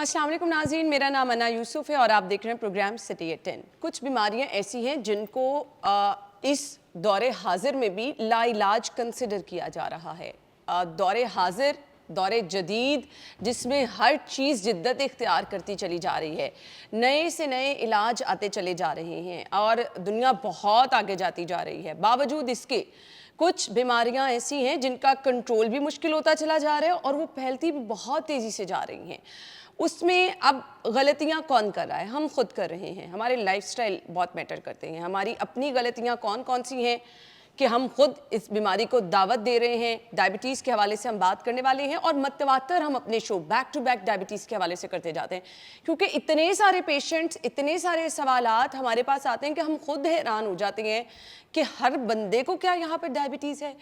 अस्सलाम वालेकुम नाज़रीन, मेरा नाम अना यूसुफ है और आप देख रहे हैं प्रोग्राम सिटी एट 10। कुछ बीमारियां ऐसी हैं जिनको इस दौरे हाजिर में भी लाइलाज कंसिडर किया जा रहा है। दौरे हाजिर, दौरे जदीद, जिसमें हर चीज़ जिद्दत इख्तियार करती चली जा रही है, नए से नए इलाज आते चले जा रहे हैं और दुनिया बहुत आगे जाती जा रही है। बावजूद इसके कुछ बीमारियां ऐसी हैं जिनका कंट्रोल भी मुश्किल होता चला जा रहा है और वो फैलती भी बहुत तेज़ी से जा रही हैं। उसमें अब गलतियां कौन कर रहा है? हम खुद कर रहे हैं। हमारे लाइफस्टाइल बहुत मैटर करते हैं। हमारी अपनी गलतियां कौन कौन सी हैं कि हम खुद इस बीमारी को दावत दे रहे हैं। डायबिटीज़ के हवाले से हम बात करने वाले हैं और मतवातर हम अपने show back to back diabetes के हवाले से करते जाते हैं, क्योंकि इतने सारे पेशेंट्स, इतने सारे सवालात हमारे पास आते हैं कि हम खुद हैरान हो जाते हैं कि हर बंदे को क्या यहाँ पर डायबिटीज़ है।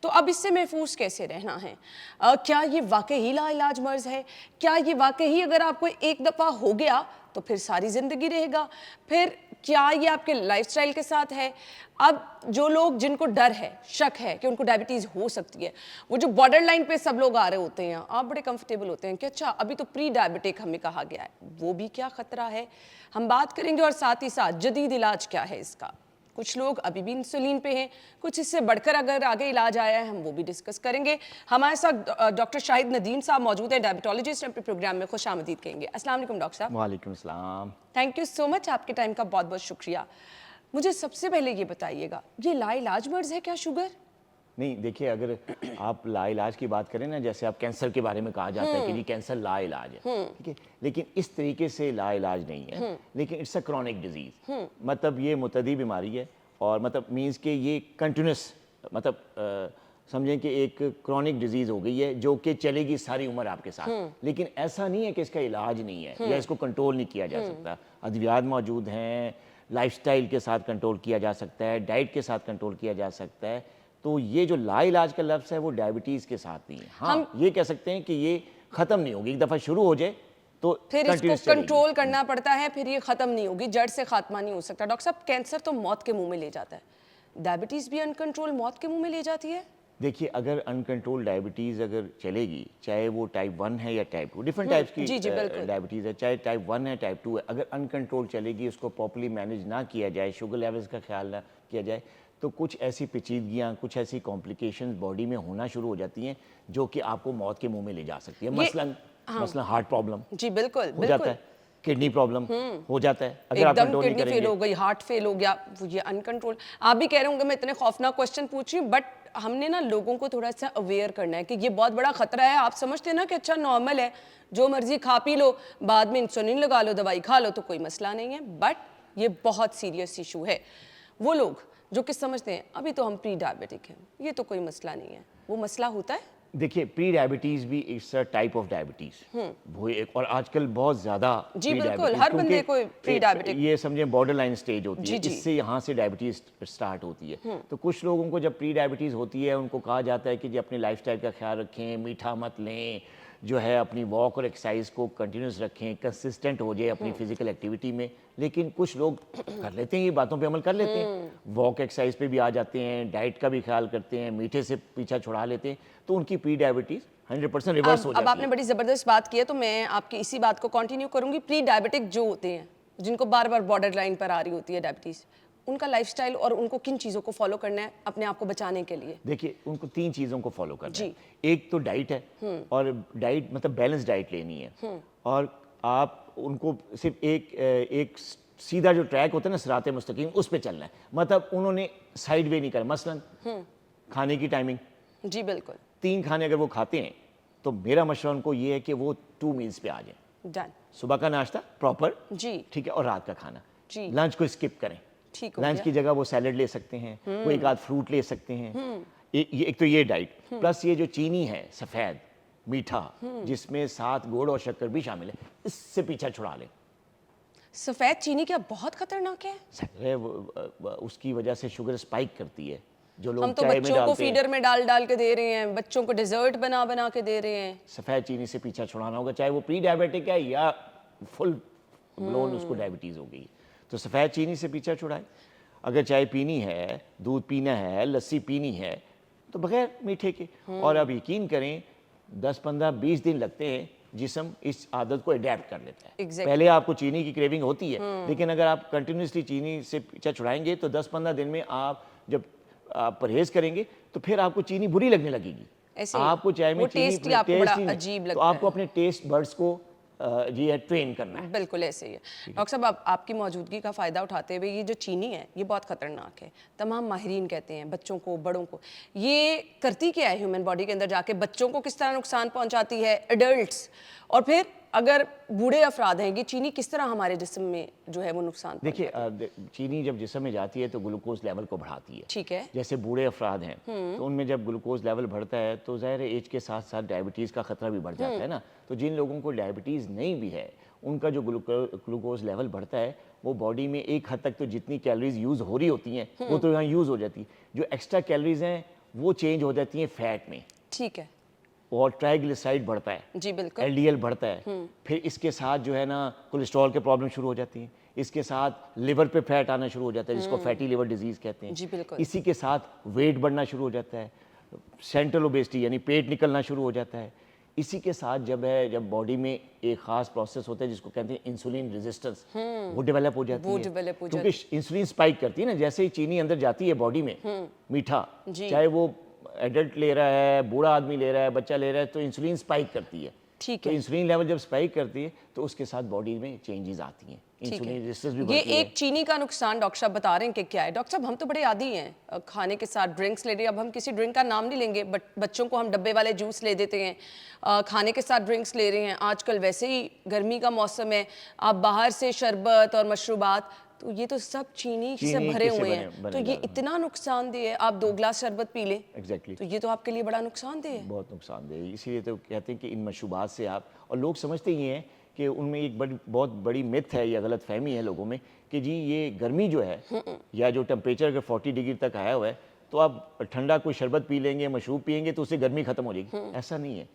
तो अब इससे महफूज कैसे रहना है? क्या ये वाकई लाइलाज मर्ज़ है? क्या ये वाकई अगर आपको एक दफ़ा हो गया तो फिर सारी ज़िंदगी रहेगा? फिर क्या ये आपके लाइफस्टाइल के साथ है? अब जो लोग, जिनको डर है, शक है कि उनको डायबिटीज़ हो सकती है, वो जो बॉर्डर लाइन पे सब लोग आ रहे होते हैं, आप बड़े कंफर्टेबल होते हैं कि अच्छा अभी तो प्री डायबिटिक हमें कहा गया है, वो भी क्या ख़तरा है, हम बात करेंगे। और साथ ही साथ जदीद इलाज क्या है इसका। कुछ लोग अभी भी इंसुलिन पे हैं, कुछ इससे बढ़कर अगर आगे इलाज आया है, हम वो भी डिस्कस करेंगे। हमारे साथ डॉक्टर शाहिद नदीम साहब मौजूद हैं, डायबिटोलॉजिस्ट। अपने प्रोग्राम में खुश आमदीद कहेंगे। अस्सलाम वालेकुम डॉक्टर साहब। वालेकुम सलाम। थैंक यू सो मच, आपके टाइम का बहुत बहुत शुक्रिया। मुझे सबसे पहले ये बताइएगा, ये लाइलाज मर्ज़ है क्या शुगर? नहीं, देखिए, अगर आप लाइलाज की बात करें ना, जैसे आप कैंसर के बारे में कहा जाता है कि जी कैंसर लाइलाज है, ठीक है, लेकिन इस तरीके से लाइलाज नहीं है, लेकिन इट्स अ क्रॉनिक डिजीज। मतलब ये मुतदी बीमारी है और मतलब मीन्स के ये कंटिन्यूस, मतलब समझें कि एक क्रॉनिक डिजीज़ हो गई है जो कि चलेगी सारी उम्र आपके साथ। लेकिन ऐसा नहीं है कि इसका इलाज नहीं है या इसको कंट्रोल नहीं किया जा सकता। अद्वियात मौजूद हैं, लाइफस्टाइल के साथ कंट्रोल किया जा सकता है, डाइट के साथ कंट्रोल किया जा सकता है। तो ये जो लाइलाज का लफ्ज़ है वो डायबिटीज़ के साथ नहीं है। हाँ, ये कह सकते हैं कि ये ख़त्म नहीं होगी, एक दफ़ा शुरू हो जाए तो फिर इसको कंट्रोल करना पड़ता है, फिर ये ख़त्म नहीं होगी, जड़ से खात्मा नहीं हो सकता। डॉक्टर साहब, कैंसर तो मौत के मुंह में ले जाता है, डायबिटीज़ भी अनकंट्रोल मौत के मुंह में ले जाती है? देखिए, अगर अनकंट्रोल डायबिटीज़ अगर चलेगी, चाहे वो टाइप 1 है या टाइप 2, डिफरेंट टाइप्स की डायबिटीज़ है, चाहे टाइप 1 है टाइप 2 है, अगर अनकंट्रोल चलेगी, उसको प्रॉपर्ली मैनेज ना किया जाए, शुगर लेवल्स का ख्याल ना किया जाए, तो कुछ ऐसी पेचीदगियाँ, कुछ ऐसी कॉम्प्लिकेशंस बॉडी में होना शुरू हो जाती हैं जो कि आपको मौत के मुंह में ले जा सकती है। मसलन हार्ट प्रॉब्लम जी बिल्कुल हो जाता है, किडनी प्रॉब्लम हो जाता है अगर आप कंट्रोल नहीं करेंगे। फेल हो गई, हार्ट फेल हो गया, ये अनकंट्रोल। आप भी कह रहे होंगे मैं इतने खौफनाक क्वेश्चन पूछ रही हूँ, बट हमने ना लोगों को थोड़ा सा अवेयर करना है कि ये बहुत बड़ा खतरा है। आप समझते हैं ना कि अच्छा नॉर्मल है, जो मर्जी खा पी लो, बाद में इंसुलिन लगा लो, दवाई खा लो तो कोई मसला नहीं है, बट ये बहुत सीरियस इशू है। वो लोग जो कि समझते हैं अभी तो हम प्री डायबिटिक हैं, ये तो कोई मसला नहीं है, वो मसला होता है। देखिए, प्री डायबिटीज़ भी it's a type of diabetes, वो एक, और आजकल बहुत ज़्यादा जी बिल्कुल, हर बंदे को प्री डायबिटिक, ये समझें बॉर्डर लाइन स्टेज होती है, इससे यहाँ से डायबिटीज़ स्टार्ट होती है। तो कुछ लोगों को जब प्री डायबिटीज़ होती है, उनको कहा जाता है कि जी अपने लाइफस्टाइल का ख्याल रखें, मीठा मत लें, जो है अपनी वॉक और एक्सरसाइज को कंटिन्यूस रखें, कंसिस्टेंट हो जाए अपनी फिजिकल एक्टिविटी में। लेकिन कुछ लोग कर लेते हैं, ये बातों पे अमल कर लेते हैं, वॉक एक्सरसाइज पे भी आ जाते हैं, डाइट का भी ख्याल करते हैं, मीठे से पीछा छुड़ा लेते हैं, तो उनकी प्री डायबिटीज़ 100% रिवर्स हो जाती है। अब आपने बड़ी ज़बरदस्त बात की है, तो मैं आपकी इसी बात को कंटिन्यू करूंगी। प्री डायबिटिक जो होते हैं, जिनको बार बार बॉर्डर लाइन पर आ रही होती है डायबिटीज़, उनका लाइफस्टाइल और उनको किन चीज़ों को फॉलो करना है अपने आप को बचाने के लिए? देखिए, उनको 3 चीज़ों को फॉलो करना है। एक तो डाइट है, और डाइट मतलब बैलेंस डाइट लेनी है, और आप उनको सिर्फ एक सीधा जो ट्रैक होता है ना, सिराते मुस्तकीम, उस पे चलना है। मतलब उन्होंने साइड वे नहीं करना। मसलन खाने की टाइमिंग, जी बिल्कुल, 3 खाने अगर वो खाते हैं तो मेरा मशवरा उनको ये है कि वो 2 मील्स पे आ जाएं। डन। सुबह का नाश्ता प्रॉपर, जी ठीक है, और रात का खाना जी, लंच को स्किप करें। ठीक, लंच की जगह वो सैलड ले सकते हैं, वो एक आध फ्रूट ले सकते हैं। एक तो ये डाइट, प्लस ये जो चीनी है सफ़ेद मीठा, जिसमें साथ गुड़ और शक्कर भी शामिल है, इससे पीछा छुड़ा लें। सफ़ेद चीनी क्या बहुत खतरनाक है? उसकी वजह से शुगर स्पाइक करती है। जो लोग हम तो बच्चों को फीडर में डाल के दे रहे हैं, बच्चों को डेजर्ट बना के दे रहे हैं। सफ़ेद चीनी से पीछा छुड़ाना होगा, चाहे वो प्री डायबिटिक है या फुल ब्लोन उसको डायबिटीज़ हो गई। तो सफ़ेद चीनी से पीछा छुड़ाएं। अगर चाय पीनी है, दूध पीना है, लस्सी पीनी है, तो बगैर मीठे के। और अब यकीन करें 10, 15, 20 दिन लगते हैं जिस्म इस आदत को अडेप्ट कर लेता है। Exactly. पहले आपको चीनी की क्रेविंग होती है, लेकिन अगर आप कंटिन्यूसली चीनी से पीछा छुड़ाएंगे तो 10-15 दिन में आप जब आप परहेज करेंगे तो फिर आपको चीनी बुरी लगने लगेगी। ऐसे ही? आपको चाय में वो चीनी taste ही आपको बड़ा taste ही नहीं, अजीब तो लगता आपको है। अपने टेस्ट बर्ड्स को जी है ट्रेन करना है। बिल्कुल ऐसे ही है। डॉक्टर साहब, आपकी मौजूदगी का फ़ायदा उठाते हुए, ये जो चीनी है ये बहुत ख़तरनाक है। तमाम माहिरीन कहते हैं, बच्चों को, बड़ों को, ये करती क्या है ह्यूमन बॉडी के अंदर जाके, बच्चों को किस तरह नुकसान पहुंचाती है, एडल्ट्स, और फिर अगर बूढ़े अफराद हैं, ये चीनी किस तरह हमारे जिस्म में जो है वो नुकसान देखिए चीनी जब जिस्म में जाती है तो ग्लूकोज लेवल को बढ़ाती है। ठीक है। जैसे बूढ़े अफराद हैं तो उनमें जब ग्लूकोज लेवल बढ़ता है तो ज़ाहिर है एज के साथ साथ डायबिटीज़ का खतरा भी बढ़ जाता है ना। तो जिन लोगों को डायबिटीज़ नहीं भी है, उनका जो ग्लूकोज लेवल बढ़ता है वो बॉडी में एक हद तक तो जितनी कैलोरीज यूज़ हो रही होती हैं वो तो यहाँ यूज़ हो जाती है। जो एक्स्ट्रा कैलोरीज हैं वो चेंज हो जाती हैं फैट में, ठीक है और ट्राइग्लिसराइड बढ़ता है, जी, बिल्कुल। एलडीएल बढ़ता है। फिर इसके साथ जो है ना कोलेस्ट्रॉल के प्रॉब्लम शुरू हो जाती हैं। इसके साथ लिवर पे फैट आना शुरू हो जाता है जिसको फैटी लिवर डिजीज कहते हैं। जी, बिल्कुल। इसी के साथ वेट बढ़ना शुरू हो जाता है, सेंट्रल ओबेसिटी यानी पेट निकलना शुरू हो जाता है। इसी के साथ जब बॉडी में एक खास प्रोसेस होता है जिसको कहते हैं इंसुलिन रेजिस्टेंस, वो डेवलप हो जाती वो है। develop हो क्योंकि इंसुलिन स्पाइक करती है ना, जैसे ही चीनी अंदर जाती है बॉडी में, मीठा, जी। चाहे वो एडल्ट ले रहा है, बूढ़ा आदमी ले रहा है, बच्चा ले रहा है, तो इंसुलिन स्पाइक करती है। ठीक तो है। इंसुलिन लेवल जब स्पाइक करती है तो उसके साथ बॉडी में चेंजेस आती हैं, ठीक है। इंसुलिन रेजिस्टेंस भी ये बढ़ती है। एक चीनी का नुकसान डॉक्टर साहब बता रहे हैं कि क्या है। डॉक्टर साहब, हम तो बड़े आदी हैं खाने के साथ ड्रिंक्स ले रहे हैं। अब हम किसी ड्रिंक का नाम नहीं लेंगे, बट बच्चों को हम डब्बे वाले जूस ले देते हैं, खाने के साथ ड्रिंक्स ले रहे हैं। आजकल वैसे ही गर्मी का मौसम है, आप बाहर से शरबत और मशरूबात, तो ये तो सब चीनी से चीनी भरे से हुए बने- हैं। बने तो ये जा रहे हैं। इतना नुकसानदेह है। आप 2 ग्लास शरबत पी लें एग्जैक्टली तो ये तो आपके लिए बड़ा नुकसानदेह है। बहुत नुकसानदेह है। इसीलिए तो कहते हैं कि इन मशरूबात से आप, और लोग समझते ही हैं कि उनमें एक बहुत बड़ी मिथ है या गलत फहमी है लोगों में कि जी ये गर्मी जो है या जो टेम्परेचर अगर 40 डिग्री तक आया हुआ है तो आप ठंडा कोई शरबत पी लेंगे, मशरूब पियेंगे तो उससे गर्मी खत्म हो जाएगी। ऐसा नहीं है,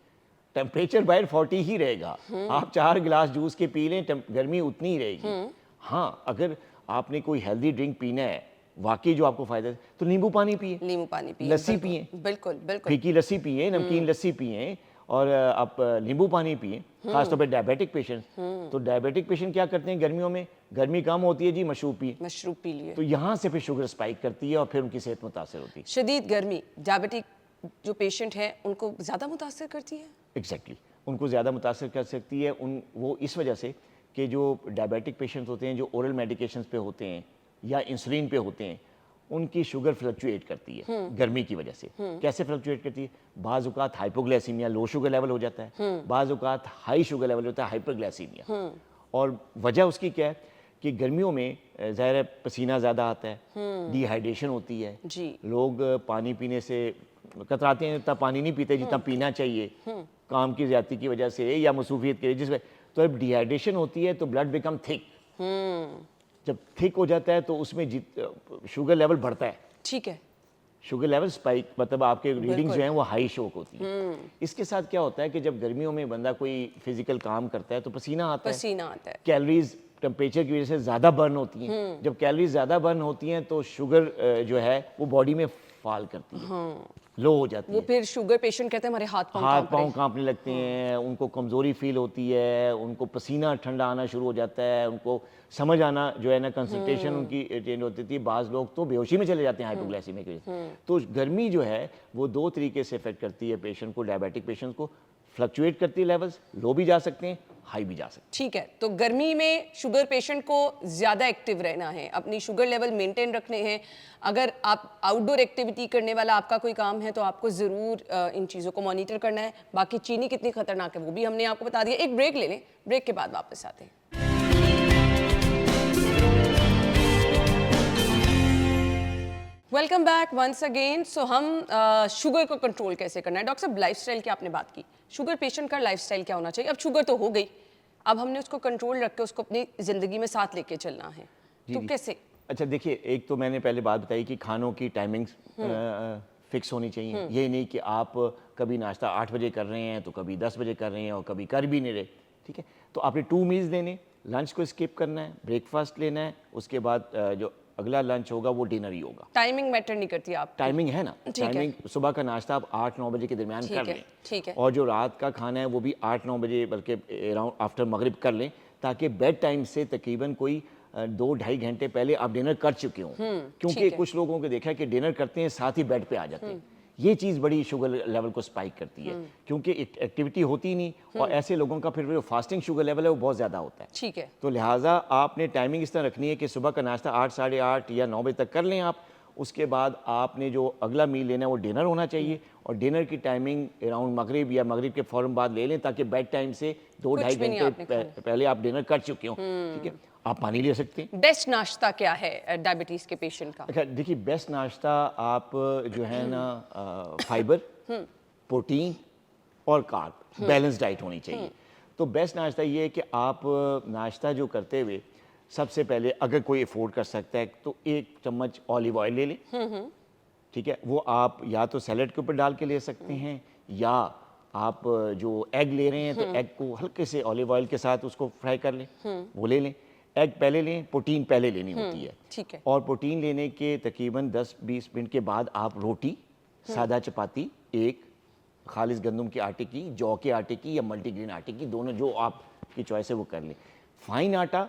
टेम्परेचर बाहर 40 ही रहेगा। आप 4 गिलास जूस के पी लें, गर्मी उतनी ही रहेगी। हाँ, अगर आपने कोई हेल्दी ड्रिंक पीना है वाकई जो आपको फायदा है तो नींबू पानी पिए, नींबू पानी पिए, लस्सी बिल्कुल, पिए, बिल्कुल बिल्कुल। फीकी लस्सी पिए, नमकीन लस्सी पिए, और आप नींबू पानी पिए। खासतौर पे डायबिटिक पेशेंट, तो डायबिटिक पेशेंट क्या करते हैं गर्मियों में, गर्मी कम होती है जी, मशरूब पिए, मशरूब पी लिए। तो यहाँ से फिर शुगर स्पाइक करती है और फिर उनकी सेहत मुतासर होती है। शदीद गर्मी डायबिटिक जो पेशेंट हैं उनको ज़्यादा मुतासर करती है। एग्जैक्टली उनको ज़्यादा मुतासर कर सकती है। वो इस वजह से कि जो डायबिटिक पेशेंट्स होते हैं, जो ओरल मेडिकेशंस पे होते हैं या इंसुलिन पे होते हैं, उनकी शुगर फ्लक्चुएट करती है गर्मी की वजह से। कैसे फ्लक्चुएट करती है? बाज़ औक़ात हाइपोग्लाइसीमिया, लो शुगर लेवल हो जाता है, बाज़ औक़ात हाई शुगर लेवल होता है, हाइपरग्लाइसीमिया। और वजह उसकी क्या है कि गर्मियों में ज़ाहिर है पसीना ज़्यादा आता है, डिहाइड्रेशन होती है, जी। लोग पानी पीने से कतराते हैं, इतना पानी नहीं पीते जितना पीना चाहिए, काम की ज़्यादती की वजह से या मसरूफियत की वजह से। तो जब डिहाइड्रेशन होती है तो ब्लड बिकम थिक, जब थिक हो जाता है तो उसमें शुगर लेवल बढ़ता है, ठीक है। शुगर लेवल स्पाइक, मतलब आपके रीडिंग्स बिल्कुल। जो हैं वो हाई शोक होती हैं। इसके साथ क्या होता है कि जब गर्मियों में बंदा कोई फिजिकल काम करता है तो पसीना आता है, पसीना आता है। कैलोरीज टेम्परेचर की वजह से ज़्यादा बर्न होती हैं। जब कैलोरीज ज़्यादा बर्न होती हैं तो शुगर जो है वो बॉडी में फॉल करती है, लो हो जाती वो है, फिर शुगर पेशेंट कहते हैं हमारे हाथ पाँव हाथ कांप पाँव रहे कांपने लगते हैं, उनको कमज़ोरी फील होती है, उनको पसीना ठंडा आना शुरू हो जाता है, उनको समझ आना जो है ना, कंसंट्रेशन उनकी चेंज होती थी। बाज़ लोग तो बेहोशी में चले जाते हैं हाइपोग्लाइसीमिया की वजह से। तो गर्मी जो है वो 2 तरीके से इफेक्ट करती है पेशेंट को, डायबिटिक पेशेंट को। फ्लक्चुएट करती है लेवल्स, लो भी जा सकते हैं, हाई भी जा सकते हैं। ठीक है। तो गर्मी में शुगर पेशेंट को ज़्यादा एक्टिव रहना है, अपनी शुगर लेवल मेंटेन रखने हैं। अगर आप आउटडोर एक्टिविटी करने वाला आपका कोई काम है तो आपको ज़रूर इन चीज़ों को मॉनिटर करना है। बाकी चीनी कितनी खतरनाक है वो भी हमने आपको बता दिया। एक ब्रेक ले लें, ब्रेक के बाद वापस आते हैं। Welcome back once again. So हम शुगर को कंट्रोल कैसे करना है। डॉक्टर साहब, लाइफस्टाइल की आपने बात की, शुगर पेशेंट का लाइफस्टाइल क्या होना चाहिए? अब शुगर तो हो गई, अब हमने उसको कंट्रोल रख के उसको अपनी ज़िंदगी में साथ लेके चलना है, तो कैसे? अच्छा देखिए, एक तो मैंने पहले बात बताई कि खानों की टाइमिंग्स फिक्स होनी चाहिए। ये नहीं कि आप कभी नाश्ता 8 बजे कर रहे हैं तो कभी 10 बजे कर रहे हैं और कभी कर भी नहीं रहे, ठीक है। तो आपने 2 मील्स लेने, लंच को स्किप करना है, ब्रेकफास्ट लेना है, उसके बाद जो अगला लंच होगा वो डिनर ही होगा। टाइमिंग मैटर नहीं करती आप? टाइमिंग है ना, ठीक है। टाइमिंग सुबह का नाश्ता आप 8-9 बजे के दरमियान कर लें, ठीक है। और जो रात का खाना है वो भी 8-9 बजे बल्कि अराउंड आफ्टर मगरिब कर लें, ताकि बेड टाइम से तकरीबन कोई 2-2.5 घंटे पहले आप डिनर कर चुके हों। क्योंकि कुछ लोगों को देखा है कि डिनर करते हैं साथ ही बेड पे आ जाते हैं, ये चीज़ बड़ी शुगर लेवल को स्पाइक करती है, क्योंकि एक्टिविटी होती नहीं, और ऐसे लोगों का फिर जो फास्टिंग शुगर लेवल है वो बहुत ज़्यादा होता है। ठीक है। तो लिहाजा आपने टाइमिंग इस तरह रखनी है कि सुबह का नाश्ता 8, साढ़े 8 या 9 बजे तक कर लें आप। उसके बाद आपने जो अगला मील लेना है वो डिनर होना चाहिए, और डिनर की टाइमिंग अराउंड मगरिब या मगरिब के फ़ौरन बाद ले लें, ताकि बेड टाइम से 2-2.5 भी नहीं आपने घंटे पहले आप डिनर कर चुके हों। ठीक है, आप पानी ले सकते हैं। बेस्ट नाश्ता क्या है डायबिटीज के पेशेंट का? अच्छा देखिए, बेस्ट नाश्ता आप जो है ना फाइबर, प्रोटीन और कार्ब, बैलेंस डाइट होनी चाहिए। तो बेस्ट नाश्ता ये है कि आप नाश्ता जो करते हुए सबसे पहले अगर कोई अफोर्ड कर सकता है तो 1 चम्मच ऑलिव ऑयल ले लें। ठीक है, वो आप या तो सैलेड के ऊपर डाल के ले सकते हैं, या आप जो एग ले रहे हैं तो एग को हल्के से ऑलिव ऑयल के साथ उसको फ्राई कर लें, वो ले लें। एग पहले लें, प्रोटीन पहले लेनी होती है। ठीक है। और प्रोटीन लेने के तकरीबन 10-20 मिनट के बाद आप रोटी, सादा चपाती, एक खालिस गंदम के आटे की, जौ के आटे की या मल्टीग्रेन आटे की, दोनों जो आपकी चॉइस है वो कर लें। फाइन आटा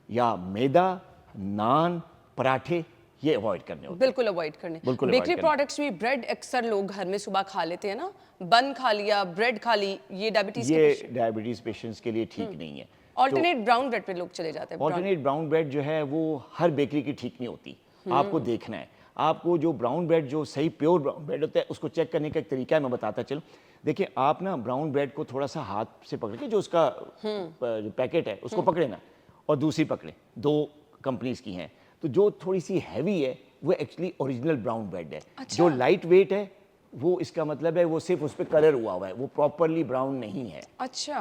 या मैदा, नान, पराठे ये अवॉइड करने होते हैं। बिल्कुल अवॉइड करने। बिल्कुल avoid बेकरी करने। प्रोडक्ट्स भी, ब्रेड अक्सर लोग घर में सुबह खा लेते हैं ना, बन खा लिया, ब्रेड खा ली, ये डायबिटीज के ये डायबिटीज़ पेशेंट्स के लिए ठीक नहीं है। ऑल्टरनेट ब्राउन ब्रेड पे लोग चले जाते हैं। ऑल्टरनेट ब्राउन ब्रेड जो है वो हर बेकरी की ठीक नहीं होती, आपको देखना है। आपको जो ब्राउन ब्रेड, जो सही प्योर ब्राउन ब्रेड होता है, उसको चेक करने का एक तरीका है, मैं बताता चलूँ। देखिए, आप ना ब्राउन ब्रेड को थोड़ा सा हाथ से पकड़ के, जो उसका जो पैकेट है उसको पकड़े ना, और दूसरी पकड़े, 2 कंपनीज की हैं, तो जो थोड़ी सी हैवी है वो एक्चुअली ओरिजिनल ब्राउन ब्रेड है। अच्छा। जो लाइट वेट है वो, इसका मतलब है वो सिर्फ उस पर कलर हुआ है, वो प्रॉपरली ब्राउन नहीं है। अच्छा,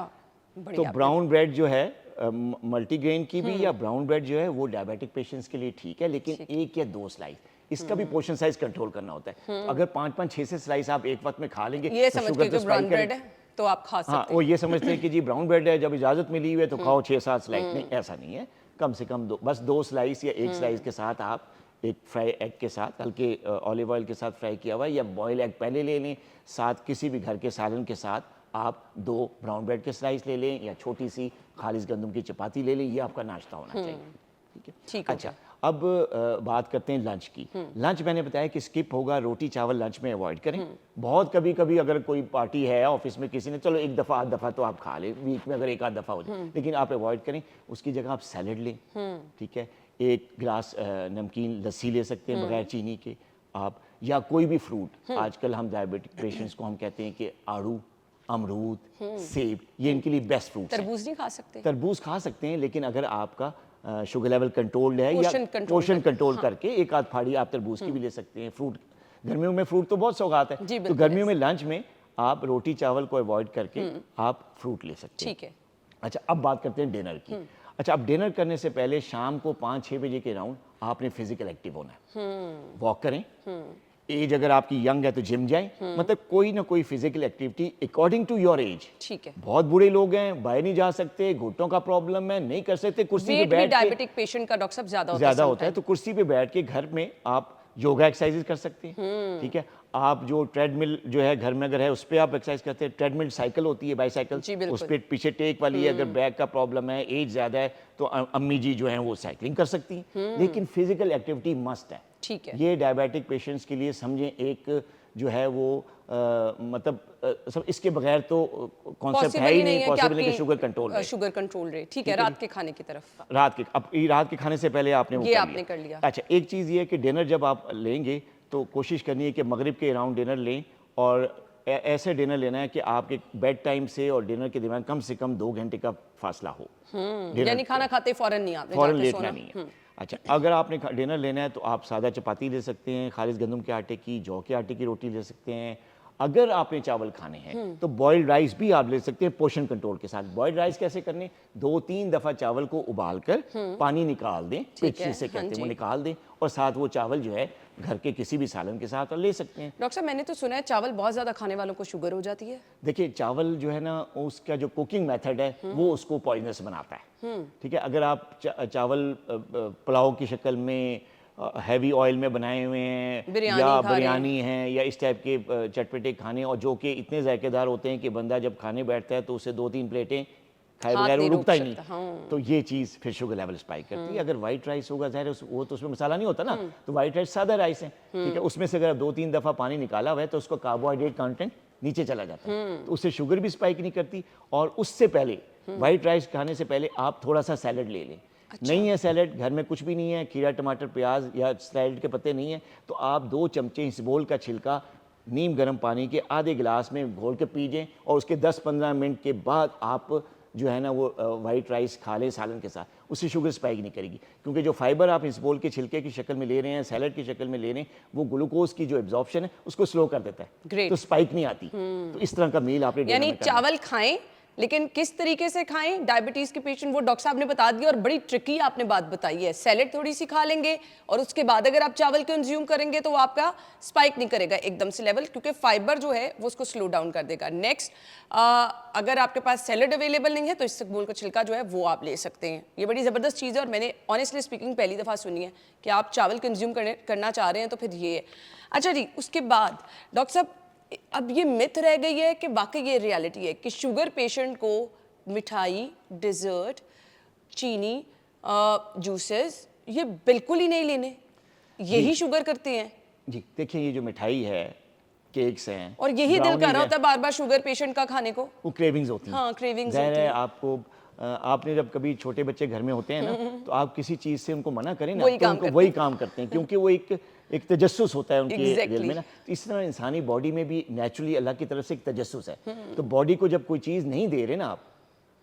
तो बढ़िया। ब्राउन ब्रेड जो है मल्टीग्रेन की भी, या ब्राउन ब्रेड जो है वो डायबिटिक पेशेंट्स के लिए ठीक है, लेकिन 1 या 2 स्लाइस, इसका भी पोर्शन साइज कंट्रोल करना होता है। तो अगर 5-5, 6 स्लाइस आप एक वक्त में खा लेंगे ये तो समझ शुगर के तो जो ब्राउन स्पाइक ब्रेड करेगी। है तो आप खा सकते हाँ, हैं। वो ये समझते हैं कि जी ब्राउन ब्रेड है, जब इजाजत मिली हुई है तो खाओ 6-7 स्लाइस। नहीं, ऐसा नहीं है। कम से कम बस 2 स्लाइस या 1 स्लाइस के साथ आप एक फ्राई एग के साथ, हल्के ऑलिव ऑयल के साथ फ्राई किया हुआ, या बॉयल एग पहले ले लें, साथ किसी भी घर के सालन के साथ आप 2 ब्राउन ब्रेड के स्लाइस ले लें, या छोटी सी खालिस गंदम की चपाती ले लें। ये आपका नाश्ता होना चाहिए। ठीक है, ठीक है। अच्छा, अब बात करते हैं लंच की। लंच मैंने बताया कि स्किप होगा, रोटी चावल लंच में अवॉइड करें। बहुत कभी कभी अगर कोई पार्टी है ऑफिस में, किसी ने, चलो 1 दफ़ा 8 दफ़ा तो आप खा लें, वीक में अगर 1-8 दफ़ा हो जाए, लेकिन आप अवॉइड करें। उसकी जगह आप सैलड लें। ठीक है, 1 गिलास नमकीन लस्सी ले सकते हैं बगैर चीनी के आप, या कोई भी फ्रूट। आजकल हम डायबिटिक पेशेंट्स को हम कहते हैं कि आड़ू, अमरूद, सेब, ये इनके लिए बेस्ट फ्रूट्स हैं। तरबूज नहीं खा सकते? तरबूज खा सकते हैं, लेकिन अगर आपका शुगर लेवल कंट्रोल्ड है, या पोषण कंट्रोल पोषण कंट्रोल करके 1-8 फाड़ी आप तरबूज की भी ले सकते हैं। फ्रूट, गर्मियों में फ्रूट तो बहुत सौगात है, जी, तो बिल्कुल, गर्मियों में लंच में आप रोटी चावल को अवॉइड करके आप फ्रूट ले सकते हैं। ठीक है। अच्छा, अब बात करते हैं डिनर की। अच्छा, अब डिनर करने से पहले शाम को 5-6 बजे के राउंड आपने फिजिकल एक्टिव होना है। वॉक करें। एज अगर आपकी यंग है तो जिम जाएं, मतलब कोई ना कोई physical activity according to your age. ठीक है। बहुत बूढ़े लोग हैं, बाहर नहीं जा सकते, घुटनों का प्रॉब्लम है, नहीं कर सकते, कुर्सी पे वेट भी बैठ के डायबिटिक पेशेंट का डॉक्टर साहब ज्यादा होता है, तो कुर्सी पे बैठ के घर में आप योगा एक्सरसाइजेस कर सकते हैं। ठीक है, आप जो ट्रेडमिल जो है घर में अगर है उस पर आप एक्सरसाइज करते हैं। ट्रेडमिल साइकिल होती है, बाईसाइकिल, जी, बिल्कुल। उस पर पीछे टेक वाली है। अगर बैक का प्रॉब्लम है, एज ज़्यादा है, तो अम्मी जी जो हैं वो साइकिलिंग कर सकती हैं। लेकिन फिजिकल एक्टिविटी मस्ट है। ठीक है। ये डायबिटिक पेशेंट्स के लिए समझें एक जो है वो सब इसके बगैर तो कॉन्सेप्ट है ही नहीं, पॉसिबल है कि शुगर कंट्रोल है। शुगर कंट्रोल रहे। ठीक है, रात के खाने की तरफ। रात के खाने से पहले आपने वो ये आपने कर लिया। अच्छा, एक चीज़ ये है कि डिनर जब आप लेंगे तो कोशिश करनी है कि मगरिब के अराउंड डिनर लें, और ऐसे डिनर लेना है कि आपके बेड टाइम से और डिनर के दरमियान कम से कम 2 घंटे का फासला हो। यानी खाना खाते फौरन नहीं, आपने फौरन जाके लेटना सोना। नहीं है। अच्छा, अगर आपने डिनर लेना है तो आप सादा चपाती ले सकते हैं, खालिस गंदम के आटे की, जौ के आटे की रोटी ले सकते हैं। अगर आपने चावल खाने हैं तो बॉइल्ड राइस भी आप ले सकते हैं पोषण कंट्रोल के साथ। बॉइल्ड राइस कैसे करने? 2-3 दफ़ा चावल को उबाल कर पानी निकाल दें, पिच जिसे कहते हैं वो निकाल दें, और साथ वो चावल जो है घर के किसी भी सालन के साथ ले सकते हैं। डॉक्टर साहब, मैंने तो सुना है चावल बहुत ज्यादा खाने वालों को शुगर हो जाती है। देखिए, चावल जो है ना, उसका जो कुकिंग मेथड है वो उसको पॉइजनस बनाता है। ठीक है, अगर आप चावल पुलाव की शक्ल में हैवी ऑयल में बनाए हुए हैं बिरयानी या खा रहे हैं। बिरयानी हैं या इस टाइप के चटपटे खाने, और जो कि इतने जायकेदार होते हैं कि बंदा जब खाने बैठता है तो उसे 2-3 प्लेटें खाए हाथ बगैर वो नहीं रोक रुकता ही सकता, नहीं। तो ये चीज़ फिर शुगर लेवल स्पाइक करती है। अगर वाइट राइस होगा, ज़ाहिर है वो तो उसमें मसाला नहीं होता ना, तो वाइट राइस सादा राइस है, ठीक है, उसमें से अगर आप 2-3 दफ़ा पानी निकाला हुआ है तो उसका कार्बोहाइड्रेट कंटेंट नीचे चला जाता है, तो उससे शुगर भी स्पाइक नहीं करती। और उससे पहले वाइट राइस खाने से पहले आप थोड़ा सा सैलड ले लें। नहीं है सैलड, घर में कुछ भी नहीं है, खीरा टमाटर प्याज या सैलड के पत्ते नहीं है, तो आप 2 चमचे इसबगोल का छिलका नीम गर्म पानी के आधे गिलास में घोल के पीजिए, और उसके 10-15 मिनट के बाद आप जो है ना वो वाइट राइस खा लें सालन के साथ। उससे शुगर स्पाइक नहीं करेगी, क्योंकि जो फाइबर आप इसबगोल के छिलके की शक्ल में ले रहे हैं, सैलड की शक्ल में ले रहे हैं, वो ग्लूकोज की जो एब्जॉर्प्शन है उसको स्लो कर देता है। Great. तो स्पाइक नहीं आती। तो इस तरह का मील आपने dinner यानी में करना है। चावल खाएं, लेकिन किस तरीके से खाएं, डायबिटीज के पेशेंट, वो डॉक्टर साहब ने बता दिया, और बड़ी ट्रिकी आपने बात बताई है। सैलेड थोड़ी सी खा लेंगे और उसके बाद अगर आप चावल कंज्यूम करेंगे तो वो आपका स्पाइक नहीं करेगा एकदम से लेवल, क्योंकि फाइबर जो है वो उसको स्लो डाउन कर देगा। नेक्स्ट, अगर आपके पास सैलेड अवेलेबल नहीं है तो इसबगोल का छिलका जो है वो आप ले सकते हैं। ये बड़ी ज़बरदस्त चीज़ है और मैंने ऑनेस्टली स्पीकिंग पहली दफ़ा सुनी है कि आप चावल कंज्यूम करना चाह रहे हैं तो फिर ये है। अच्छा जी, उसके बाद डॉक्टर साहब, अब ये मिथ रह गई है कि वाकई ये रियलिटी है कि शुगर पेशेंट को मिठाई, डिज़र्ट, चीनी, जूसेस ये बिल्कुल ही नहीं लेने, यही शुगर करते हैं। जी देखिए, ये जो मिठाई है, केक्स हैं, और यही दिल कर ब्राउनीज रहा हैं, होता है बार बार शुगर पेशेंट का खाने को। वो क्रेविंग्स होती हैं। हाँ, क्रेविंग्स ज़ाहिर होती है हैं। आपको आपने जब कभी छोटे बच्चे घर में होते हैं ना, तो आप किसी चीज़ से उनको मना करें ना, वही तो काम उनको करते वही काम करते हैं, क्योंकि वो एक तजस्सुस होता है उनके दिल Exactly. में ना। तो इस तरह इंसानी बॉडी में भी नेचुरली अल्लाह की तरफ से एक तजस्सुस है। तो बॉडी को जब कोई चीज़ नहीं दे रहे ना आप,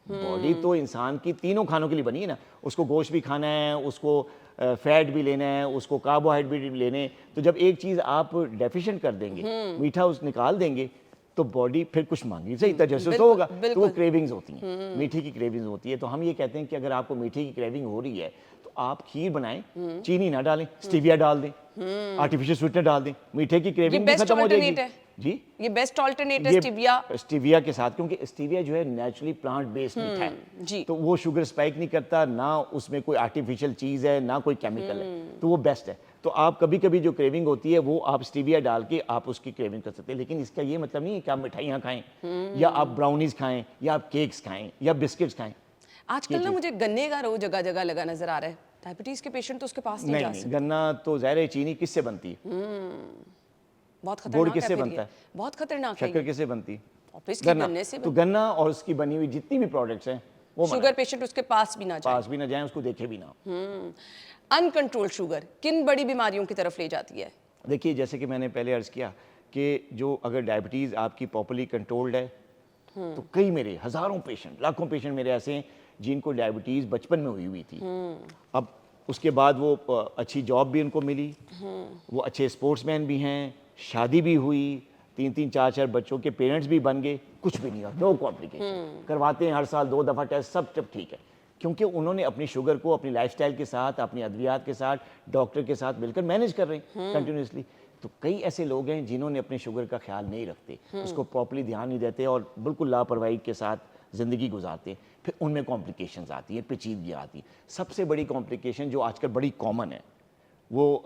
बॉडी तो इंसान की तीनों खानों के लिए बनी है ना, उसको गोश्त भी खाना है, उसको फैट भी लेना है, उसको कार्बोहाइड्रेट भी लेने। तो जब एक चीज़ आप डेफिशिएंट कर देंगे, मीठा उस निकाल देंगे, तो बॉडी फिर कुछ मांगी, सही तजस्सुस तो बिल्कुल, होगा, तो वो बिल्कुल। क्रेविंग्स होती हैं, मीठे की क्रेविंग्स होती है। तो हम ये कहते हैं कि अगर आपको मीठे की क्रेविंग हो रही है तो आप खीर बनाएं, चीनी ना डालें, स्टीविया डाल दें, आर्टिफिशियल स्वीटनर डाल दें, मीठे की क्रेविंग भी बेस्ट खत्म हो जाएगी। अल्टरनेट है। जी, ये बेस्ट ऑल्टरनेट है ये स्टीविया। स्टीविया के साथ, क्योंकि स्टीविया जो है नेचुरली प्लांट बेस्ड मीठा है, जी। तो वो शुगर स्पाइक नहीं करता, ना उसमें कोई आर्टिफिशियल चीज़ है, ना कोई केमिकल है, तो वो बेस्ट है। तो आप कभी कभी जो क्रेविंग होती है वो आप स्टीविया डाल के आप उसकी क्रेविंग कर सकते हैं, लेकिन इसका ये मतलब नहीं है कि आप मिठाइयाँ खाएं या आप ब्राउनीज खाएं या आप केक्स खाएं या बिस्किट्स खाएं। आजकल ना मुझे गन्ने का रो जगह जगह लगा नजर आ रहा है। डायबिटीज के पेशेंट तो उसके पास नहीं नहीं जा नहीं, सकते। गन्ना तो ज़ाहिर है चीनी किससे बनती है, बहुत गुड़ खतरनाक किससे है फिर बनता ये। है? बहुत खतरनाक है शक्कर ये। किससे बनती है? Obviously गन्ना। गन्ने से तो गन्ना और उसकी बनी हुई जितनी भी प्रोडक्ट्स हैं वो मना शुगर पेशेंट उसके पास भी ना है। जाए। पास भी ना जाएं, उसको देखे भी ना। अनकंट्रोल्ड शुगर किन बड़ी बीमारियों की तरफ ले जाती है? देखिए, जैसे कि मैंने पहले अर्ज़ किया कि जो अगर डायबिटीज़ आपकी प्रॉपर्ली कंट्रोल्ड है, तो कई मेरे हज़ारों पेशेंट, लाखों पेशेंट मेरे ऐसे हैं जिनको डायबिटीज़ बचपन में हुई थी। अब उसके बाद वो अच्छी जॉब भी उनको मिली, वो अच्छे स्पोर्ट्समैन भी हैं, शादी भी हुई, 3-3 4-4 बच्चों के पेरेंट्स भी बन गए, कुछ भी नहीं हुआ, नो कॉम्प्लिकेशन। करवाते हैं हर साल 2 दफ़ा टेस्ट, सब ठीक है, क्योंकि उन्होंने अपनी शुगर को अपनी लाइफस्टाइल के साथ, अपनी अद्वियात के साथ, डॉक्टर के साथ मिलकर मैनेज कर रहे हैं कंटिन्यूसली। तो कई ऐसे लोग हैं जिन्होंने अपनी शुगर का ख्याल नहीं रखते, उसको प्रॉपर्ली ध्यान नहीं देते और बिल्कुल लापरवाही के साथ ज़िंदगी गुजारते हैं, फिर उनमें कॉम्प्लिकेशंस आती हैं, पेचीदगी आती है। सबसे बड़ी कॉम्प्लिकेशन जो आजकल बड़ी कॉमन है वो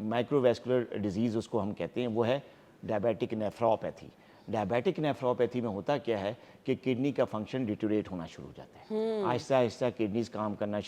माइक्रोवैस्कुलर डिजीज़ उसको हम कहते हैं, वो है डायबिटिक नेफ्रोपैथी। डायबिटिक नेफ्रोपैथी में होता क्या है कि किडनी का फंक्शन डिटोरेट होना शुरू हो जाता है, आहिस्ता आहिस्ता किडनीज काम करना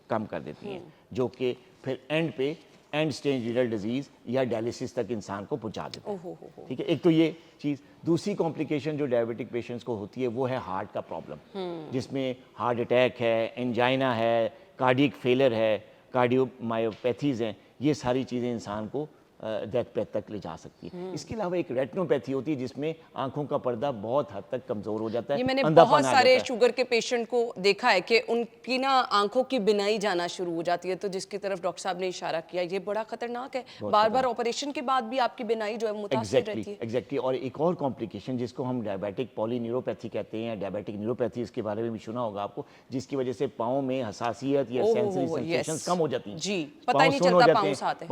कम कर देती हैं, जो कि फिर एंड पे एंड स्टेज रीनल डिजीज़ या डायलिसिस तक इंसान को पहुंचा देता है। ठीक है, एक तो ये चीज़। दूसरी कॉम्प्लिकेशन जो डायबिटिक पेशेंट्स को होती है वो है हार्ट का प्रॉब्लम, जिसमें हार्ट अटैक है, एंजाइना है, कार्डियक फेलियर है, कार्डियोमायोपैथीज़ हैं। ये सारी चीज़ें इंसान को डेथ पे तक ले जा सकती है। इसके अलावा एक रेटिनोपैथी होती है जिसमें आंखों का पर्दा बहुत हद तक कमज़ोर हो जाता है, ये मैंने अंधापन बहुत आ सारे जाता है। शुगर के पेशेंट को देखा है कि उनकी ना आंखों की बिनाई जाना शुरू हो जाती है, तो जिसकी तरफ डॉक्टर साहब ने इशारा किया, ये बड़ा खतरनाक है। बार बार ऑपरेशन के बाद भी आपकी बिनाई जो है मुतासिर रहती है। एग्जैक्टली। और एक और कॉम्प्लिकेशन जिसको हम डायबिटिक पॉलीन्यूरोपैथी कहते हैं, डायबिटिक न्यूरोपैथी, इसके बारे में भी सुना होगा आपको, जिसकी वजह से पाँव में हसासियत या ओह, सेंसरी yes। सेंसेशंस कम हो जाती हैं। जी, पता ही नहीं सुन्न हो चलता जाते पाँव हैं, साथ है।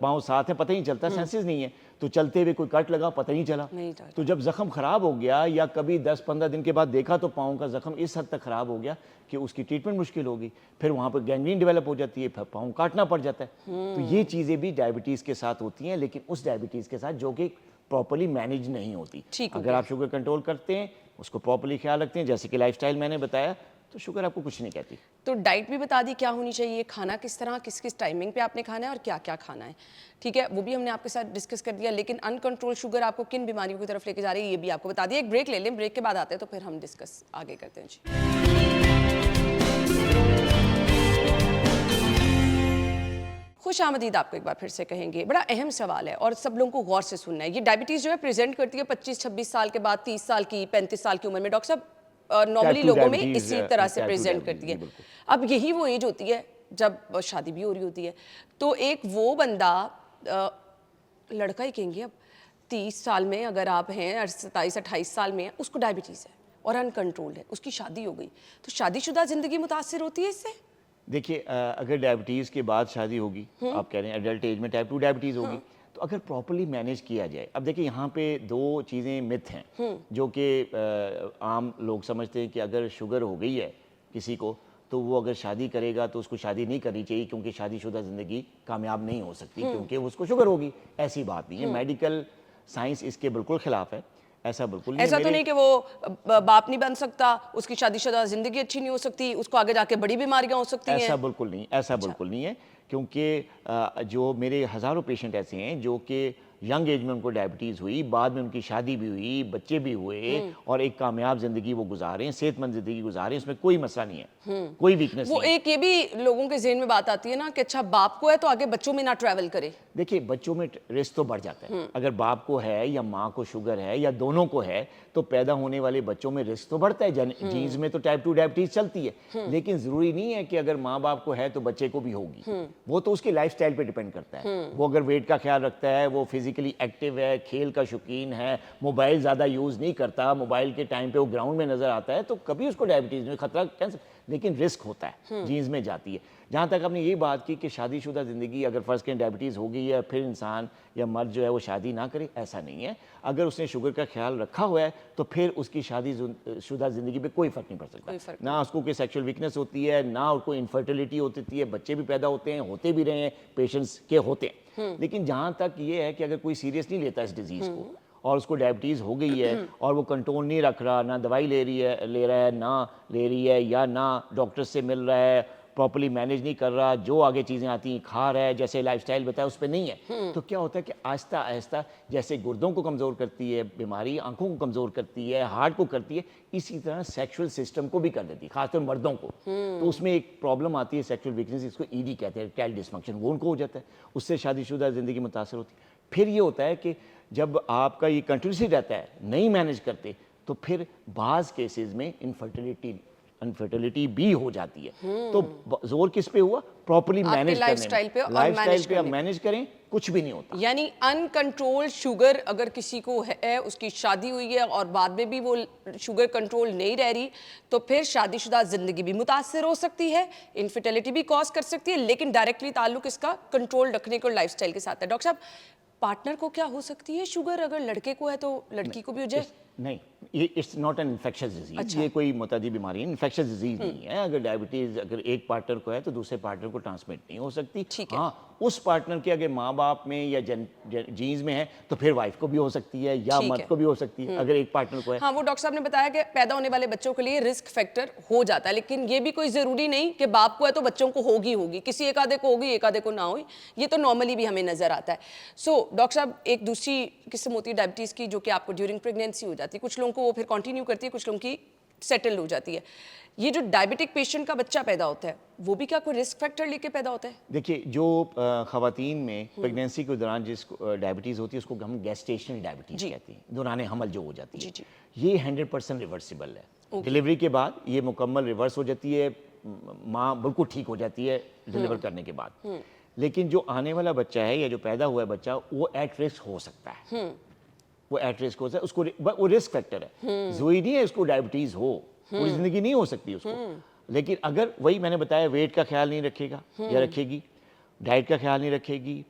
पाँव साथ है, पता ही नहीं चलता, सेंसेस नहीं है, तो चलते हुए कोई कट लगा पता ही नहीं चला। तो जब जख्म खराब हो गया या कभी 10-15 दिन के बाद देखा तो पाँव का जख्म इस हद तक खराब हो गया कि उसकी ट्रीटमेंट मुश्किल होगी, फिर वहाँ पर गैंग्रीन डेवलप हो जाती है, फिर पाँव काटना पड़ जाता है। तो ये चीज़ें भी डायबिटीज़ के साथ होती हैं, लेकिन उस डायबिटीज़ के साथ जो कि प्रॉपर्ली मैनेज नहीं होती। अगर आप शुगर कंट्रोल करते हैं, उसको प्रॉपर्ली ख्याल रखते हैं, जैसे कि लाइफस्टाइल मैंने बताया, तो शुगर आपको कुछ नहीं कहती। तो डाइट भी बता दी क्या होनी चाहिए, खाना किस तरह किस किस टाइमिंग पे आपने खाना है और क्या क्या खाना है, ठीक है, वो भी हमने आपके साथ डिस्कस कर दिया। लेकिन अनकंट्रोल शुगर आपको किन बीमारियों की तरफ लेके जा रही है ये भी आपको बता दिया। एक ब्रेक ले लें, ब्रेक के बाद आते हैं तो फिर हम डिस्कस आगे करते हैं। जी, खुश आमदीद आपको एक बार फिर से कहेंगे। बड़ा अहम सवाल है और सब लोगों को गौर से सुनना है। ये डायबिटीज़ जो है प्रेजेंट करती है 25-26 साल के बाद, 30 साल की, 35 साल की उम्र में। डॉक्टर साहब नॉर्मली लोगों में इसी तरह से प्रेजेंट करती है। अब यही वो एज होती है जब शादी भी हो रही होती है, तो एक वो बंदा लड़का ही कहेंगे अब 30 साल में अगर आप हैं, 27-28 साल में, उसको डायबिटीज़ है और अनकंट्रोल्ड है, उसकी शादी हो गई, तो शादीशुदा ज़िंदगी मुतासिर होती है इससे? देखिए, अगर डायबिटीज़ के बाद शादी होगी, आप कह रहे हैं एडल्ट एज में टाइप 2 डायबिटीज़ होगी, तो अगर प्रॉपर्ली मैनेज किया जाए। अब देखिए, यहाँ पे दो चीज़ें मिथ हैं जो कि आम लोग समझते हैं कि अगर शुगर हो गई है किसी को, तो वो अगर शादी करेगा तो उसको शादी नहीं करनी चाहिए क्योंकि शादीशुदा ज़िंदगी कामयाब नहीं हो सकती क्योंकि उसको शुगर होगी। ऐसी बात नहीं है, मेडिकल साइंस इसके बिल्कुल खिलाफ है। ऐसा बिल्कुल नहीं ऐसा तो नहीं कि वो बाप नहीं बन सकता, उसकी शादीशुदा जिंदगी अच्छी नहीं हो सकती, उसको आगे जाके बड़ी बीमारियां हो सकती हैं। ऐसा बिल्कुल नहीं, ऐसा बिल्कुल नहीं है, क्योंकि जो मेरे हज़ारों पेशेंट ऐसे हैं जो कि यंग एज में उनको डायबिटीज़ हुई, बाद में उनकी शादी भी हुई, बच्चे भी हुए और एक कामयाब ज़िंदगी वो गुजारे, सेहतमंद ज़िंदगी गुजारे, इसमें कोई मसला नहीं है, कोई वीकनेस नहीं। वो एक ये भी लोगों के ज़हन में बात आती है ना कि अच्छा बाप को है तो आगे बच्चों में ना ट्रैवल करे। देखिए, बच्चों में रिस्क तो बढ़ जाता है। अगर बाप को है या माँ को शुगर है या दोनों को है तो पैदा होने वाले बच्चों में रिस्क तो बढ़ता है। जीन्स में तो टाइप 2 डायबिटीज़ चलती है, लेकिन ज़रूरी नहीं है कि अगर माँ बाप को है तो बच्चे को भी होगी। वो तो उसके लाइफस्टाइल पे डिपेंड करता है। वो अगर वेट का ख्याल रखता है, वो फिजिकली एक्टिव है, खेल का शौकीन है, मोबाइल ज़्यादा यूज़ नहीं करता, मोबाइल के टाइम पे वो ग्राउंड में नज़र आता है, तो कभी उसको डायबिटीज़ में खतरा, कैंसर, लेकिन रिस्क होता है, जीन्स में जाती है। जहाँ तक आपने ये बात की कि शादीशुदा ज़िंदगी अगर फ़र्ज़ करें डायबिटीज़ हो गई है फिर इंसान या मर्द जो है वो शादी ना करे, ऐसा नहीं है। अगर उसने शुगर का ख्याल रखा हुआ है तो फिर उसकी शादीशुदा ज़िंदगी पे कोई फ़र्क नहीं पड़ सकता। ना उसको कोई सेक्सुअल वीकनेस होती है, ना उसको इनफर्टिलिटी होती है, बच्चे भी पैदा होते हैं, होते भी रहे हैं, पेशेंट्स के होते हैं। लेकिन जहाँ तक ये है कि अगर कोई सीरियस नहीं लेता इस डिज़ीज़ को और उसको डायबिटीज़ हो गई है और वो कंट्रोल नहीं रख रहा, ना दवाई ले रहा है, ना ले रही है, या ना डॉक्टर से मिल रहा है, प्रॉपर्ली मैनेज नहीं कर रहा, जो आगे चीज़ें आती हैं खा रहा है, जैसे लाइफस्टाइल बताया उस पर नहीं है, तो क्या होता है कि आहिस्ता आहिस्ता जैसे गुर्दों को कमज़ोर करती है बीमारी, आंखों को कमज़ोर करती है, हार्ट को करती है, इसी तरह सेक्सुअल सिस्टम को भी कर देती है, खासतौर मर्दों को। तो उसमें एक प्रॉब्लम आती है सेक्सुअल वीकनेस, इसको ईडी कहते हैं, इरेक्टाइल डिसफंक्शन, वो उनको हो जाता है, उससे शादीशुदा ज़िंदगी मुतासर होती है। फिर ये होता है कि जब आपका ये कंटिन्यूसली रहता है, नहीं मैनेज करते, तो फिर बाज़ केसेस में इनफर्टिलिटी भी हो जाती है। तो जोर किस पे हुआ? प्रॉपर्ली मैनेज लाइफस्टाइल पे, लाइफस्टाइल पे आप मैनेज करें, कुछ भी नहीं होता। यानी अनकंट्रोल शुगर अगर किसी को है, उसकी शादी हुई है और बाद में भी वो शुगर कंट्रोल नहीं रह रही, तो फिर शादीशुदा जिंदगी भी मुतासिर हो सकती है, इनफर्टिलिटी भी कॉज कर सकती है, लेकिन डायरेक्टली ताल्लुक इसका कंट्रोल रखने को लाइफस्टाइल के साथ है। डॉक्टर साहब, पार्टनर को क्या हो सकती है शुगर? अगर लड़के को है तो लड़की को भी हो जाए? नहीं, ये it's not an infectious disease. ये कोई मुतादी बीमारी है, इन्फेक्शियस डिजीज नहीं है। अगर डायबिटीज अगर एक पार्टनर को है तो दूसरे पार्टनर को ट्रांसमिट नहीं हो सकती। हाँ, उस पार्टनर के अगर माँ बाप में या जीन्स में है तो फिर वाइफ को भी हो सकती है या मर्द को भी हो सकती है, अगर एक पार्टनर को है। हाँ, वो डॉक्टर साहब ने बताया कि पैदा होने वाले बच्चों के लिए रिस्क फैक्टर हो जाता है, लेकिन ये भी कोई जरूरी नहीं कि बाप को है तो बच्चों को होगी, किसी एक आधे को होगी, एक आधे को ना हो। ये तो नॉर्मली भी हमें नजर आता है। सो डॉक्टर साहब, एक दूसरी किस्म होती है डायबिटीज की जो कि आपको ड्यूरिंग प्रेगनेंसी हो जाती है, कुछ लोगों को वो फिर कंटिन्यू करती है, कुछ लोगों की सेटल हो जाती है। ये जो डायबिटिक पेशेंट का बच्चा पैदा होता है, वो भी क्या कोई रिस्क फैक्टर लेके पैदा होता है? देखिए, जो खवातीन में प्रेगनेंसी के दौरान जिसको डायबिटीज़ होती है उसको हम गेस्टेशनल डायबिटीज़ कहते हैं, दौरान हमल जो हो जाती है। ये 100% रिवर्सिबल है। डिलीवरी के बाद ये मुकम्मल रिवर्स हो जाती है, माँ बिल्कुल ठीक हो जाती है डिलीवर करने के बाद। लेकिन जो आने वाला बच्चा है या जो पैदा हुआ है बच्चा, वो एट रिस्क हो सकता है, वो एट रिस्क हो सकता है, उसको वो रिस्क फैक्टर है। जरूरी नहीं है उसको डायबिटीज़ हो, पूरी ज़िंदगी नहीं हो सकती उसको। लेकिन अगर वही मैंने बताया, वेट का ख्याल नहीं रखेगा या रखेगी, डाइट का ख्याल नहीं रखेगी,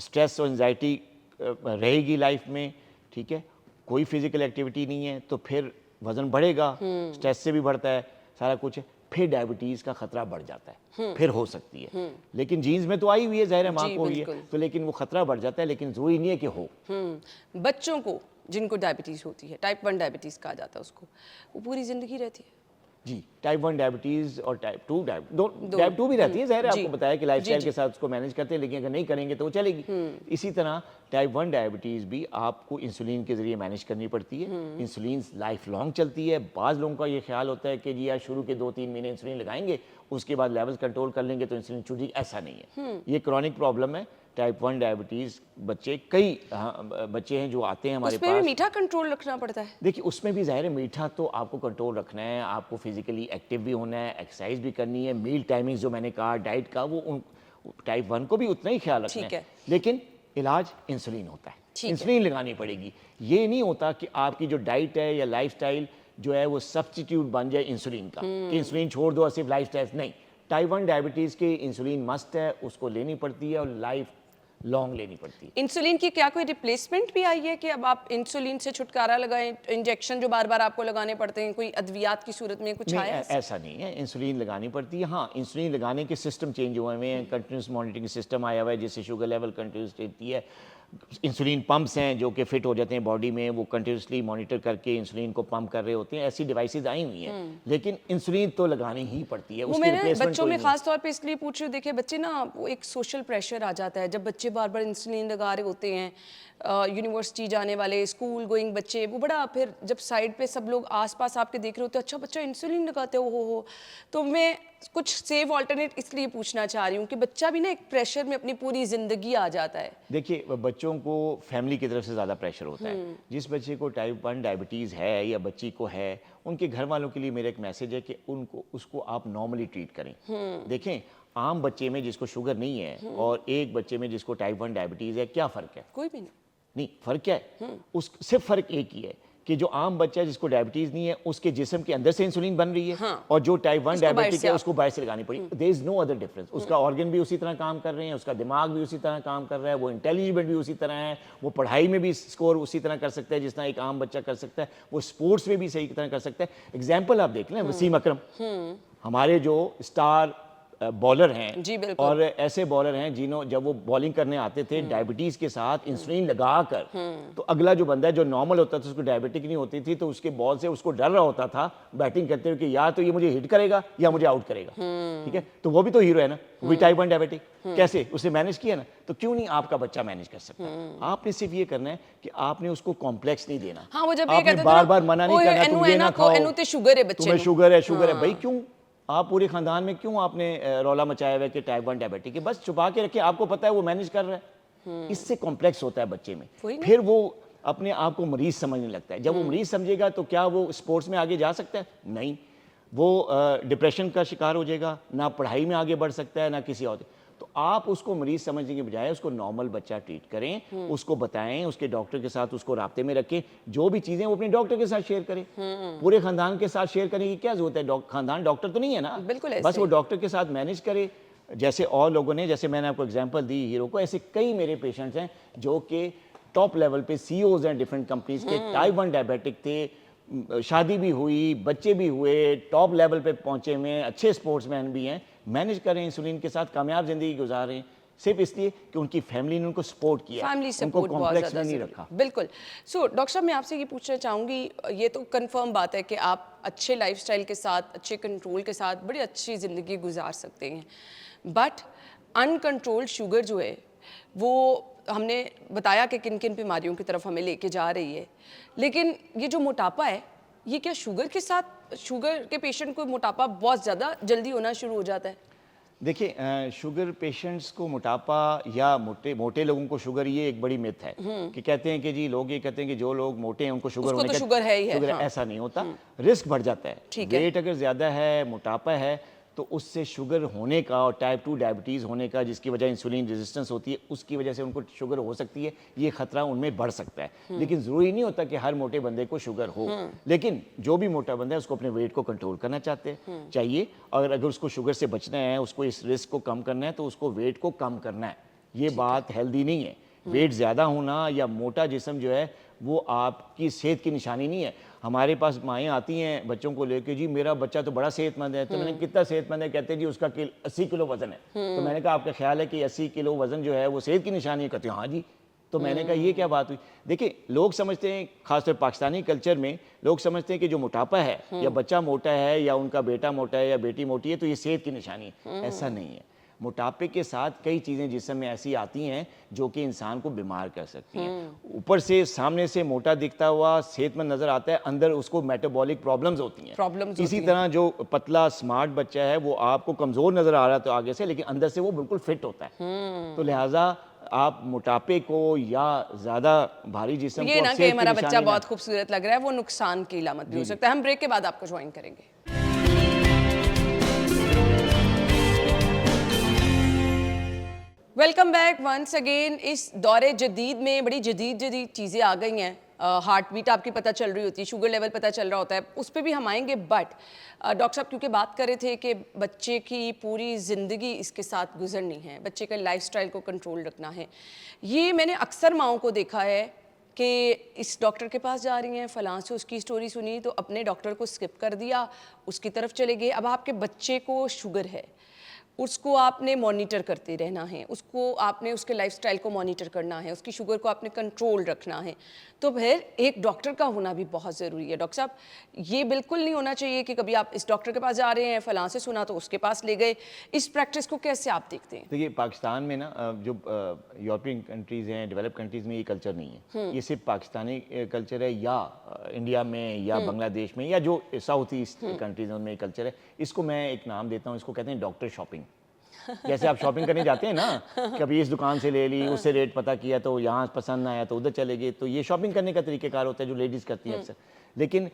स्ट्रेस और एंजाइटी रहेगी लाइफ में, ठीक है, कोई फिजिकल एक्टिविटी नहीं है तो फिर वजन बढ़ेगा, स्ट्रेस से भी बढ़ता है, सारा कुछ है, फिर डायबिटीज़ का खतरा बढ़ जाता है, फिर हो सकती है। लेकिन जीन्स में तो आई हुई है, ज़ाहिर है माँ जी, को हुई है, बिल्कुल। तो लेकिन वो खतरा बढ़ जाता है, लेकिन ज़रूरी नहीं है कि हो। बच्चों को जिनको डायबिटीज़ होती है, टाइप 1 डायबिटीज़ कहा जाता है उसको, वो पूरी ज़िंदगी रहती है। जी, टाइप 1 डायबिटीज़ और टाइप 2 टाइप 2 भी रहती है, ज़ाहिर है, जी। आपको बताया कि लाइफस्टाइल जी, के साथ उसको मैनेज करते हैं, लेकिन अगर नहीं करेंगे तो वो चलेगी। इसी तरह टाइप 1 डायबिटीज़ भी आपको इंसुलिन के ज़रिए मैनेज करनी पड़ती है। इंसुलिन लाइफ लॉन्ग चलती है। बाज़ लोगों का ये ख्याल होता है कि जी यार शुरू के 2-3 महीने इंसुलिन लगाएंगे, उसके बाद लेवल्स कंट्रोल कर लेंगे तो इंसुलिन छूट जाएगी, ऐसा नहीं है। ये क्रॉनिक प्रॉब्लम है। टाइप 1 डायबिटीज़ बच्चे बच्चे हैं जो आते हैं हमारे उसमें भी पास। मीठा कंट्रोल रखना पड़ता है। देखिए उसमें भी ज़ाहिर है मीठा तो आपको कंट्रोल रखना है, आपको फिजिकली एक्टिव भी होना है, एक्सरसाइज भी करनी है, मील टाइमिंग्स जो मैंने कहा डाइट का, वो उन टाइप 1 को भी उतना ही ख्याल रखना ठीक है, है। लेकिन इलाज इंसुलिन होता है, ठीक है। इंसुलिन लगानी पड़ेगी। ये नहीं होता कि आपकी जो डाइट है या लाइफस्टाइल जो है वो सब्स्टिट्यूट बन जाए इंसुलिन का, कि इंसुलिन छोड़ दो और सिर्फ लाइफस्टाइल नहीं। टाइप 1 डायबिटीज़ के इंसुलिन मस्ट है, उसको लेनी पड़ती है और लाइफ लॉन्ग लेनी पड़ती है। इंसुलिन की क्या कोई रिप्लेसमेंट भी आई है कि अब आप इंसुलिन से छुटकारा लगाएं, इंजेक्शन जो बार बार आपको लगाने पड़ते हैं, कोई अद्वियात की सूरत में कुछ नहीं, आया है? ऐसा नहीं है, इंसुलिन लगानी पड़ती है। हाँ, इंसुलिन लगाने के सिस्टम चेंज हुए हैं, कंटिन्यूस मॉनिटरिंग सिस्टम आया हुआ है जिससे शुगर लेवल कंटिन्यूस रहती है। इंसुलिन पंप्स हैं जो कि फिट हो जाते हैं बॉडी में, वो कंटिन्यूसली मॉनिटर करके इंसुलिन को पंप कर रहे होते हैं। ऐसी डिवाइसेज आई हुई हैं, लेकिन इंसुलिन तो लगानी ही पड़ती है। वो उसकी मैं ना रिप्लेसमेंट बच्चों कोई में नहीं। खास तौर पे इसलिए पूछ रही हूँ, देखिए बच्चे ना वो एक सोशल प्रेशर आ जाता है जब बच्चे बार बार इंसुलिन लगा रहे होते हैं, यूनिवर्सिटी जाने वाले, स्कूल गोइंग बच्चे, वो बड़ा फिर जब साइड पे सब लोग आसपास आपके देख रहे होते हैं, अच्छा बच्चा इंसुलिन लगाते हो। तो मैं कुछ सेफ ऑल्टरनेट इसलिए पूछना चाह रही हूँ कि बच्चा भी ना एक प्रेशर में अपनी पूरी ज़िंदगी आ जाता है। देखिए बच्चों को फैमिली की तरफ से ज़्यादा प्रेशर होता है। जिस बच्चे को टाइप 1 डायबिटीज़ है या बच्ची को है, उनके घर वालों के लिए मेरा एक मैसेज है कि उसको आप नॉर्मली ट्रीट करें। देखें, आम बच्चे में जिसको शुगर नहीं है और एक बच्चे में जिसको टाइप 1 डायबिटीज़ है, क्या फ़र्क है? कोई भी नहीं। नहीं, फ़र्क क्या है? सिर्फ फ़र्क एक ही है कि जो आम बच्चा है जिसको डायबिटीज़ नहीं है, उसके जिस्म के अंदर से इंसुलिन बन रही है, हाँ। और जो टाइप 1 उसको बाहर डायबिटिक से है आप- उसको बाहर से लगानी पड़ी। There is no other difference. उसका ऑर्गन भी उसी तरह काम कर रहे हैं, उसका दिमाग भी उसी तरह काम कर रहा है, वो इंटेलिजेंट भी उसी तरह है, वो पढ़ाई में भी स्कोर उसी तरह कर सकता है जिस तरह एक आम बच्चा कर सकता है, वो स्पोर्ट्स में भी सही तरह कर सकता है। एग्जाम्पल आप देख लें, वसीम अकरम हमारे जो स्टार बॉलर हैं, जी, बिल्कुल। और ऐसे बॉलर हैं जिन्हों जब वो बॉलिंग करने आते थे डायबिटीज़ के साथ इंसुलिन लगाकर, तो अगला जो बंदा है जो नॉर्मल होता था, उसको डायबिटिक नहीं होती थी, तो उसके बॉल से उसको डर रहा होता था बैटिंग करते हुए कि या तो ये मुझे हिट करेगा या मुझे आउट करेगा। ठीक है, तो वो भी तो हीरो है ना, वो भी टाइप 1 डायबिटिक। कैसे उसने मैनेज किया ना, तो क्यों नहीं आपका बच्चा मैनेज कर सकता? आपने सिर्फ ये करना है कि आपने उसको कॉम्प्लेक्स नहीं देना। हाँ, वो जब ये आपने कहते थे बार ना, बार मना नहीं ओए, करना, एनु तुम ये है ना ना, खाओ, एनु ते शुगर है बच्चे तुम्हें नू। शुगर है, शुगर है। भाई क्यों आप पूरे खानदान में क्यों आपने रौला मचाया हुआ है कि टाइप 1 डायबिटिक है? बस छुपा के रखिए, आपको पता है वो मैनेज कर रहा है। इससे कॉम्प्लेक्स होता है बच्चे में, वही ना। फिर वो अपने आप को मरीज समझने लगता है। जब वो मरीज समझेगा तो क्या वो स्पोर्ट्स में आगे जा सकता है? नहीं, वो डिप्रेशन का शिकार हो जाएगा, ना पढ़ाई में आगे बढ़ सकता है, ना किसी और। तो आप उसको मरीज समझने के बजाय उसको नॉर्मल बच्चा ट्रीट करें, उसको बताएं, उसके डॉक्टर के साथ उसको राब्ते में रखें, जो भी चीज़ें वो अपने डॉक्टर के साथ शेयर करें। पूरे खानदान के साथ शेयर करने की क्या जरूरत है? खानदान डॉक्टर तो नहीं है ना, बिल्कुल ऐसे बस वो ही। डॉक्टर के साथ मैनेज करे। जैसे और लोगों ने, जैसे मैंने आपको एग्जांपल दी हीरो को, ऐसे कई मेरे पेशेंट्स हैं जो कि टॉप लेवल पे सीईओज हैं डिफरेंट कंपनीज के, टाइप 1 डायबिटिक थे, शादी भी हुई, बच्चे भी हुए, टॉप लेवल पे पहुंचे हुए, अच्छे स्पोर्ट्समैन भी हैं, मैनेज करें इंसुलिन के साथ, कामयाब जिंदगी गुजार रहे हैं, सिर्फ इसलिए कि उनकी फैमिली ने उनको सपोर्ट किया, फैमिली उनको सपोर्ट बहुत कॉम्प्लेक्स ज़्यादा में नहीं ज़रूरी रखा। है। बिल्कुल। सो डॉक्टर साहब, मैं आपसे ये पूछना चाहूँगी, ये तो कंफर्म बात है कि आप अच्छे लाइफस्टाइल के साथ, अच्छे कंट्रोल के साथ बड़ी अच्छी ज़िंदगी गुजार सकते हैं, बट अनकंट्रोल्ड शुगर जो है वो हमने बताया कि किन किन बीमारियों की तरफ हमें लेके जा रही है, लेकिन ये जो मोटापा है, ये क्या शुगर के साथ, शुगर के पेशेंट को मोटापा बहुत ज़्यादा जल्दी होना शुरू हो जाता है? देखिए शुगर पेशेंट्स को मोटापा या मोटे लोगों को शुगर, ये एक बड़ी मिथ है कि कहते हैं कि जी लोग ये कहते हैं कि जो लोग मोटे हैं उनको शुगर उसको होने तो का शुगर है ही है, शुगर हाँ। ऐसा नहीं होता, रिस्क बढ़ जाता है। ठीक है। वेट अगर ज़्यादा है, मोटापा है, तो उससे शुगर होने का और टाइप 2 डायबिटीज़ होने का, जिसकी वजह इंसुलिन रेजिस्टेंस होती है, उसकी वजह से उनको शुगर हो सकती है, ये खतरा उनमें बढ़ सकता है। लेकिन ज़रूरी नहीं होता कि हर मोटे बंदे को शुगर हो, लेकिन जो भी मोटा बंदा है उसको अपने वेट को कंट्रोल करना चाहिए, और अगर उसको शुगर से बचना है, उसको इस रिस्क को कम करना है, तो उसको वेट को कम करना है। ये बात हेल्दी नहीं है। वेट ज़्यादा होना या मोटा जिस्म जो है वो आपकी सेहत की निशानी नहीं है। हमारे पास माएँ आती हैं बच्चों को लेके, जी मेरा बच्चा तो बड़ा सेहतमंद है। तो मैंने कितना सेहतमंद है, कहते हैं जी उसका 80 किलो वज़न है। तो मैंने कहा आपका ख्याल है कि 80 किलो वज़न जो है वो सेहत की निशानी है? कहते हैं हाँ जी। तो मैंने कहा ये क्या बात हुई? देखिए लोग समझते हैं, खासतौर पाकिस्तानी कल्चर में लोग समझते हैं कि जो मोटापा है या बच्चा मोटा है या उनका बेटा मोटा है या बेटी मोटी है तो ये सेहत की निशानी है। ऐसा नहीं है। मोटापे के साथ कई चीज़ें जिस्म में ऐसी आती हैं जो कि इंसान को बीमार कर सकती हैं। ऊपर से सामने से मोटा दिखता हुआ सेहतमंद नज़र आता है, अंदर उसको मेटाबॉलिक प्रॉब्लम्स होती हैं। इसी तरह जो पतला स्मार्ट बच्चा है वो आपको कमज़ोर नज़र आ रहा है तो आगे से, लेकिन अंदर से वो बिल्कुल फिट होता है। तो लिहाजा आप मोटापे को या ज़्यादा भारी जिस्म ये को ना कि सेहत की हमारा बच्चा निशानी बहुत खूबसूरत लग रहा है, वो नुकसान की इलामत भी हो सकता है। हम ब्रेक के बाद आपको ज्वाइन करेंगे। Welcome back once again. इस दौरे जदीद में बड़ी जदीद चीज़ें आ गई हैं। हार्ट बीट आपकी पता चल रही होती है, शुगर लेवल पता चल रहा होता है, उस पर भी हम आएंगे। बट डॉक्टर साहब क्योंकि बात कर रहे थे कि बच्चे की पूरी ज़िंदगी इसके साथ गुजरनी है, बच्चे के लाइफस्टाइल को कंट्रोल रखना है। ये मैंने अक्सर माओं को देखा है कि इस डॉक्टर के पास जा रही हैं, फ़लाँ से उसकी स्टोरी सुनी तो अपने डॉक्टर को स्किप कर दिया, उसकी तरफ चले गए। अब आपके बच्चे को शुगर है, उसको आपने मॉनिटर करते रहना है, उसको आपने उसके लाइफस्टाइल को मॉनिटर करना है, उसकी शुगर को आपने कंट्रोल रखना है। तो फिर एक डॉक्टर का होना भी बहुत ज़रूरी है। डॉक्टर साहब, ये बिल्कुल नहीं होना चाहिए कि कभी आप इस डॉक्टर के पास जा रहे हैं, फ़लाँ से सुना तो उसके पास ले गए। इस प्रैक्टिस को कैसे आप देखते हैं? देखिए पाकिस्तान में ना जो यूरोपियन कंट्रीज़ हैं, डेवलप कंट्रीज़ में ये कल्चर नहीं है। ये सिर्फ पाकिस्तानी कल्चर है या इंडिया में या बांग्लादेश में या जो साउथ ईस्ट कंट्रीज़ हैं उनमें ये कल्चर है। इसको मैं एक नाम देता हूँ, इसको कहते हैं डॉक्टर शॉपिंग। जैसे आप शॉपिंग करने जाते हैं ना, कभी इस दुकान से ले ली, उससे रेट पता किया तो यहाँ पसंद ना आया तो उधर चले गए, तो ये शॉपिंग करने का तरीक़ेकार होता है जो लेडीज़ करती हैं अक्सर। लेकिन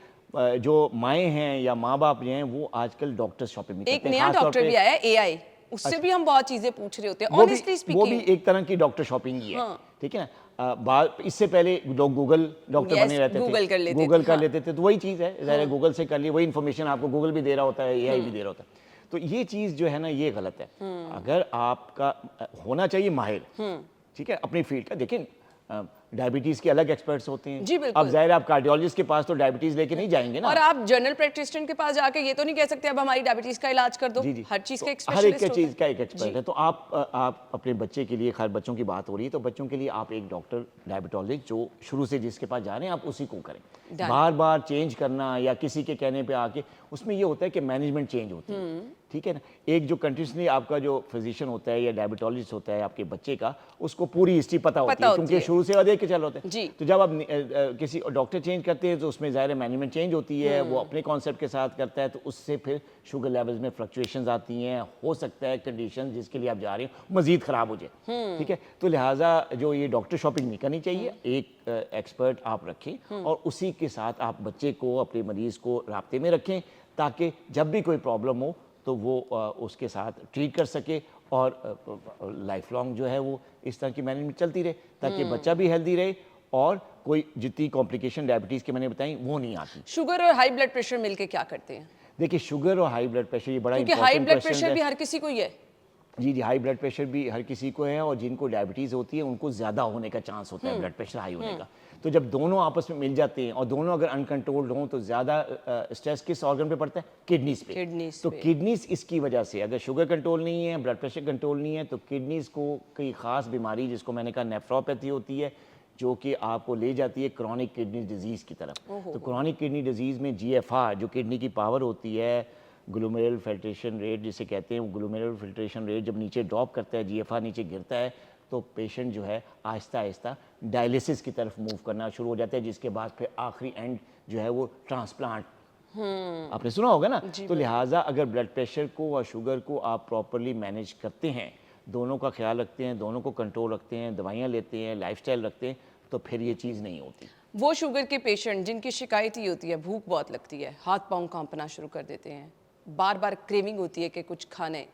जो माएँ हैं या माँ बाप जो हैं वो आजकल डॉक्टर शॉपिंग भी करते एक हैं। नया डॉक्टर भी आया है, AI, उससे भी हम बहुत चीज़ें पूछ रहे होते हैं। ऑनेस्टली वो स्पीकिंग भी एक तरह की डॉक्टर शॉपिंग ही है। ठीक है ना। इससे पहले लोग गूगल डॉक्टर बने रहते थे, गूगल कर लेते गूगल थे, कर लेते थे, तो वही चीज़ है। ज़ाहिर है गूगल से कर ली, वही इन्फॉर्मेशन आपको गूगल भी दे रहा होता है, AI भी दे रहा होता है। तो ये चीज़ जो है ना ये गलत है। अगर आपका होना चाहिए माहिर, ठीक है, अपनी फील्ड का। देखिए डायबिटीज़ के अलग एक्सपर्ट्स होते हैं। जी बिल्कुल। अब ज़ाहिर आप कार्डियोलॉजिस्ट के पास तो डायबिटीज़ लेके नहीं जाएंगे ना। और आप जनरल प्रैक्टिशनर के पास जाके ये तो नहीं कह सकते अब हमारी डायबिटीज का इलाज कर दो। जी जी, हर चीज़ का एक हर एक स्पेशलिस्ट चीज़ का एक एक्सपर्ट है। तो आप अपने बच्चे के लिए, खैर बच्चों की बात हो रही है तो बच्चों के लिए आप एक डॉक्टर डायबिटोलॉजिस्ट जो शुरू से जिसके पास जा रहे हैं आप उसी को करें। बार बार चेंज करना या किसी के कहने पे आके, उसमें ये होता है कि मैनेजमेंट चेंज होती है। ठीक है ना। एक जो कंटिन्यूसली आपका जो फिजिशियन होता है या डायबिटोलॉजिस्ट होता है आपके बच्चे का, उसको पूरी हिस्ट्री पता होती है क्योंकि शुरू से देख के चल होते हैं। तो जब आप किसी डॉक्टर चेंज करते हैं तो उसमें ज़ाहिर है मैनेजमेंट चेंज होती है, वो अपने कॉन्सेप्ट के साथ करता है, तो उससे फिर शुगर लेवल्स में फ्लक्चुएशंस आती हैं। हो सकता है कंडीशन जिसके लिए आप जा रहे हो मजीद ख़राब हो जाए। ठीक है, तो लिहाजा जो ये डॉक्टर शॉपिंग नहीं करनी चाहिए। एक एक्सपर्ट आप रखें और उसी के साथ आप बच्चे को, अपने मरीज़ को राब्ते में रखें ताकि जब भी कोई प्रॉब्लम हो तो वो उसके साथ ट्रीट कर सके और लाइफ लॉन्ग जो है वो इस तरह की मैनेजमेंट चलती रहे ताकि बच्चा भी हेल्दी रहे और कोई जितनी कॉम्प्लिकेशन डायबिटीज़ की मैंने बताई वो नहीं आती। शुगर और हाई ब्लड प्रेशर मिलके क्या करते हैं? देखिए शुगर और हाई ब्लड प्रेशर ये बड़ा क्योंकि हाई ब्लड प्रेशर भी हर किसी को ही है। जी जी, हाई ब्लड प्रेशर भी हर किसी को है और जिनको डायबिटीज़ होती है उनको ज़्यादा होने का चांस होता है ब्लड प्रेशर हाई होने का। तो जब दोनों आपस में मिल जाते हैं और दोनों अगर अनकंट्रोल्ड हों तो ज़्यादा स्ट्रेस किस ऑर्गन पे पड़ता है? किडनीज़ पे। तो किडनीज़ इसकी वजह से, अगर शुगर कंट्रोल नहीं है, ब्लड प्रेशर कंट्रोल नहीं है, तो किडनीज़ को कोई ख़ास बीमारी जिसको मैंने कहा नेफ्रोपैथी होती है जो कि आपको ले जाती है क्रॉनिक किडनी डिजीज़ की तरफ। तो क्रॉनिक किडनी डिजीज़ में GFR जो किडनी की पावर होती है, ग्लोमेरुलर फिल्ट्रेशन रेट जिसे कहते हैं, वो ग्लोमेरुलर फिल्ट्रेशन रेट जब नीचे ड्रॉप करता है, GFR नीचे गिरता है तो पेशेंट जो है आहिस्ता आहिस्ता डायलिसिस की तरफ मूव करना शुरू हो जाता है, जिसके बाद फिर आखिरी एंड जो है वो ट्रांसप्लांट। आपने सुना होगा ना। तो लिहाजा अगर ब्लड प्रेशर को और शुगर को आप प्रॉपरली मैनेज करते हैं, दोनों का ख्याल रखते हैं, दोनों को कंट्रोल रखते हैं, दवाइयाँ लेते हैं, लाइफस्टाइल रखते हैं, तो फिर ये चीज़ नहीं होती। वो शुगर के पेशेंट जिनकी शिकायत ही होती है भूख बहुत लगती है, हाथ पाँव कांपना शुरू कर देते हैं, बार बार क्रेविंग होती है कि कुछ खाने,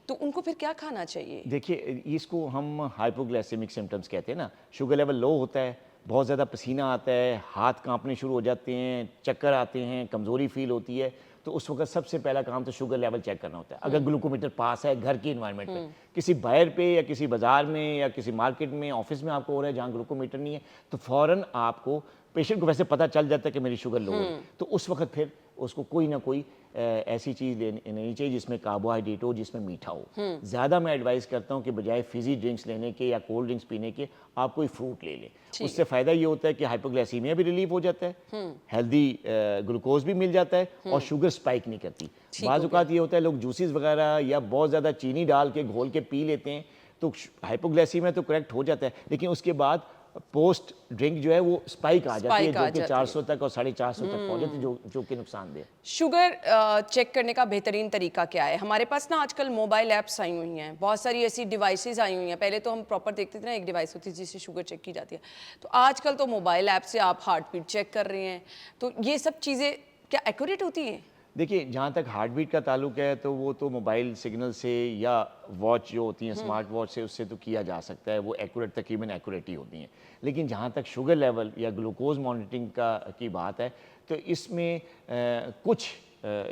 तो उनको फिर क्या खाना चाहिए? देखिए इसको हम हाइपोग्लाइसेमिक सिम्टम्स कहते हैं ना। शुगर लेवल लो होता है, बहुत ज़्यादा पसीना आता है, हाथ कांपने शुरू हो जाते हैं, चक्कर आते हैं, कमज़ोरी फील होती है, तो उस वक्त सबसे पहला काम तो शुगर लेवल चेक करना होता है। अगर ग्लूकोमीटर पास है घर की इन्वायरमेंट में, किसी बाहर पे या किसी बाजार में या किसी मार्केट में ऑफिस में आपको हो रहा है जहाँ ग्लूकोमीटर नहीं है, तो फ़ौरन आपको पेशेंट को वैसे पता चल जाता है कि मेरी शुगर लो है, तो उस वक्त फिर उसको कोई ना कोई ऐसी चीज़ लेनी चाहिए जिसमें कार्बोहाइड्रेट हो, जिसमें मीठा हो। ज़्यादा मैं एडवाइस करता हूँ कि बजाय फिजी ड्रिंक्स लेने के या कोल्ड ड्रिंक्स पीने के आप कोई फ्रूट ले लें। उससे फ़ायदा ये होता है कि हाइपोग्लाइसीमिया भी रिलीव हो जाता है, हेल्दी ग्लूकोज भी मिल जाता है और शुगर स्पाइक नहीं करती। बाज़ औक़ात ये होता है लोग जूसेस वगैरह या बहुत ज़्यादा चीनी डाल के घोल के पी लेते हैं, तो हाइपोग्लाइसीमिया तो करेक्ट हो जाता है, लेकिन उसके बाद पोस्ट ड्रिंक जो है वो स्पाइक आ जाती है, जो कि 400 तक और 450 तक पहुंच जाती है, जो कि नुकसानदेह। शुगर चेक करने का बेहतरीन तरीका क्या है? हमारे पास ना आजकल मोबाइल ऐप्स आई हुई हैं, बहुत सारी ऐसी डिवाइसेस आई हुई हैं। पहले तो हम प्रॉपर देखते थे ना, एक डिवाइस होती थी जिससे शुगर चेक की जाती है, तो आजकल तो मोबाइल ऐप से आप हार्ट बीट चेक कर रहे हैं, तो ये सब चीज़ें क्या एक्यूरेट होती हैं? देखिए, जहाँ तक हार्ट बीट का ताल्लुक है तो वो तो मोबाइल सिग्नल से या वॉच जो होती हैं स्मार्ट वॉच से, उससे तो किया जा सकता है, वो एक्यूरेट तकरीबन एक्यूरेट ही होती हैं। लेकिन जहाँ तक शुगर लेवल या ग्लूकोज मॉनिटरिंग की बात है, तो इसमें कुछ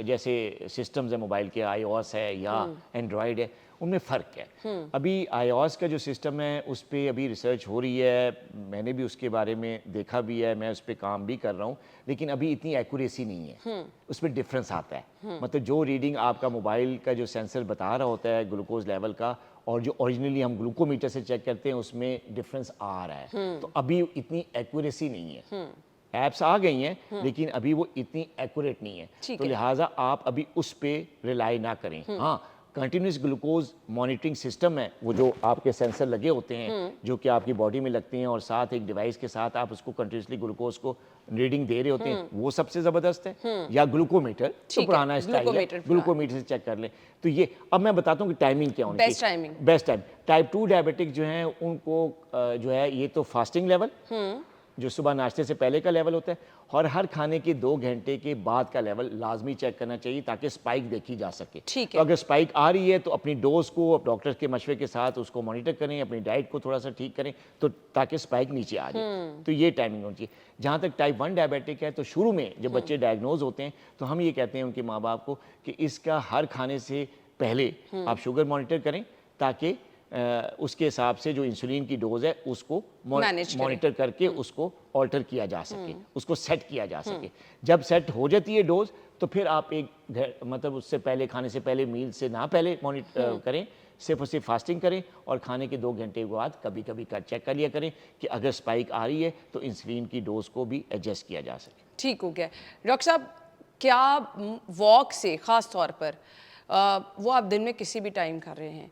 जैसे सिस्टम्स है मोबाइल के, iOS है या एंड्रॉयड है, उनमें फ़र्क है। अभी iOS का जो सिस्टम है उस पर अभी रिसर्च हो रही है, मैंने भी उसके बारे में देखा भी है, मैं उस पर काम भी कर रहा हूँ, लेकिन अभी इतनी एक्यूरेसी नहीं है, उस पर डिफरेंस आता है। मतलब जो रीडिंग आपका मोबाइल का जो सेंसर बता रहा होता है ग्लूकोज लेवल का, और जो ओरिजिनली हम ग्लूकोमीटर से चेक करते हैं उसमें डिफरेंस आ रहा है। तो अभी इतनी एक्यूरेसी नहीं है। ऐप्स आ गई हैं लेकिन अभी वो इतनी एक्यूरेट नहीं है, तो लिहाजा आप अभी उस पर रिलाई ना करें। हाँ, कंटिन्यूस ग्लूकोज मॉनिटरिंग सिस्टम है, वो जो आपके सेंसर लगे होते हैं जो कि आपकी बॉडी में लगते हैं और साथ एक डिवाइस के साथ आप उसको कंटिन्यूसली ग्लूकोज को रीडिंग दे रहे होते हैं, वो सबसे ज़बरदस्त है। या ग्लूकोमीटर, तो पुराना स्टाइल है, ग्लूकोमीटर से चेक कर लें। तो ये अब मैं बताता हूँ कि टाइमिंग क्या होनी चाहिए। बेस्ट टाइम टाइप 2 डायबिटिक जो हैं उनको जो है ये तो फास्टिंग लेवल जो सुबह नाश्ते से पहले का लेवल होता है, और हर खाने के 2 घंटे के बाद का लेवल लाजमी चेक करना चाहिए ताकि स्पाइक देखी जा सके। तो अगर स्पाइक आ रही है तो अपनी डोज को डॉक्टर के मशवरे के साथ उसको मॉनिटर करें, अपनी डाइट को थोड़ा सा ठीक करें, तो ताकि स्पाइक नीचे आ जाए। तो ये टाइमिंग होनी चाहिए। जहाँ तक टाइप 1 डायबिटिक है, तो शुरू में जब बच्चे डायग्नोज होते हैं तो हम ये कहते हैं उनके माँ बाप को कि इसका हर खाने से पहले आप शुगर मॉनिटर करें, ताकि उसके हिसाब से जो इंसुलिन की डोज है उसको मॉनिटर करके उसको ऑल्टर किया जा सके, उसको सेट किया जा सके। जब सेट हो जाती है डोज, तो फिर आप एक मतलब उससे पहले, खाने से पहले, मील से ना पहले मॉनिटर करें, सिर्फ और सिर्फ फास्टिंग करें, और खाने के 2 घंटे के बाद कभी कभी चेक कर लिया करें कि अगर स्पाइक आ रही है तो इंसुलिन की डोज को भी एडजस्ट किया जा सके। ठीक हो गया। डॉक्टर साहब, क्या वॉक से ख़ास तौर पर वो आप दिन में किसी भी टाइम कर रहे हैं,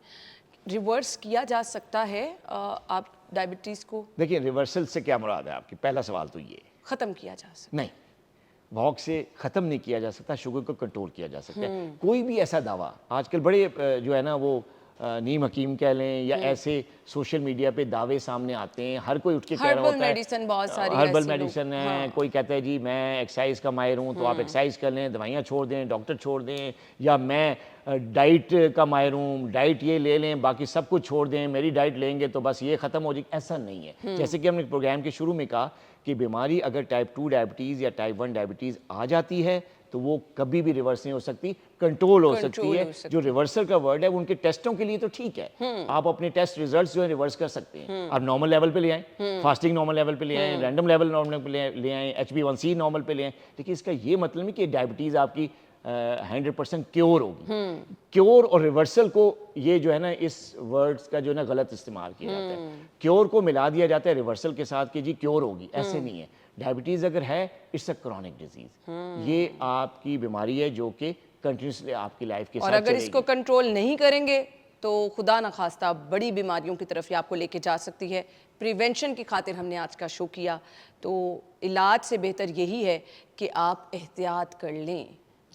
रिवर्स किया जा सकता है आप डायबिटीज़ को? देखिए, रिवर्सल से क्या मुराद है आपकी? पहला सवाल तो ये ख़त्म किया जा सकता? नहीं, वॉक से ख़त्म नहीं किया जा सकता, शुगर को कंट्रोल किया जा सकता है। कोई भी ऐसा दावा आजकल बड़े जो है ना वो नीम हकीम कह लें या ऐसे सोशल मीडिया पे दावे सामने आते हैं, हर कोई उठ के कह रहा होता है। हर्बल मेडिसिन बहुत सारी हर्बल मेडिसिन है, कोई कहता है जी मैं एक्सरसाइज का माहिर हूँ तो आप एक्सरसाइज कर लें, दवाइयाँ छोड़ दें, डॉक्टर छोड़ दें, या मैं डाइट का माहिर हूँ, डाइट ये ले लें, बाकी सब कुछ छोड़ दें, मेरी डाइट लेंगे तो बस ये ख़त्म हो जाएगी। ऐसा नहीं है। जैसे कि हमने प्रोग्राम के शुरू में कहा कि बीमारी अगर टाइप 2 डायबिटीज़ या टाइप 1 डायबिटीज़ आ जाती है तो वो कभी भी रिवर्स नहीं हो सकती, कंट्रोल हो सकती है। जो रिवर्सल का वर्ड है वो उनके टेस्टों के लिए तो ठीक है, आप अपने टेस्ट रिजल्ट्स जो है रिवर्स कर सकते हैं। आप नॉर्मल लेवल पे ले आएँ, फास्टिंग नॉर्मल लेवल पे ले आएँ, रैंडम लेवल नॉर्मल पे ले आएँ, HbA1c नॉर्मल पे ले आएँ, लेकिन इसका ये मतलब नहीं कि डायबिटीज़ आपकी 100% क्योर होगी। क्योर और रिवर्सल को ये जो है ना, इस वर्ड्स का जो है ना गलत इस्तेमाल किया जाता है। क्योर को मिला दिया जाता है रिवर्सल के साथ कि जी क्योर होगी, ऐसे नहीं है। डायबिटीज़ अगर है, इट्स अ क्रॉनिक डिजीज़, ये आपकी बीमारी है जो कि कंटिन्यूसली आपकी लाइफ के साथ और अगर इसको कंट्रोल नहीं करेंगे तो खुदा न खास्ता बड़ी बीमारियों की तरफ ये आपको लेके जा सकती है। प्रिवेंशन की खातिर हमने आज का शो किया, तो इलाज से बेहतर यही है कि आप एहतियात कर लें।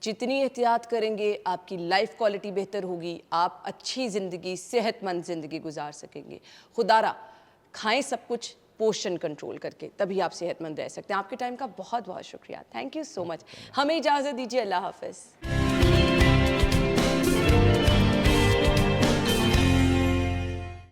जितनी एहतियात करेंगे आपकी लाइफ क्वालिटी बेहतर होगी, आप अच्छी ज़िंदगी, सेहतमंद ज़िंदगी गुजार सकेंगे। खुदारा खाएं सब कुछ पोषण कंट्रोल करके, तभी आप सेहतमंद रह सकते हैं। आपके टाइम का बहुत बहुत शुक्रिया, थैंक यू सो मच। हमें इजाज़त दीजिए, अल्लाह हाफ़िज़।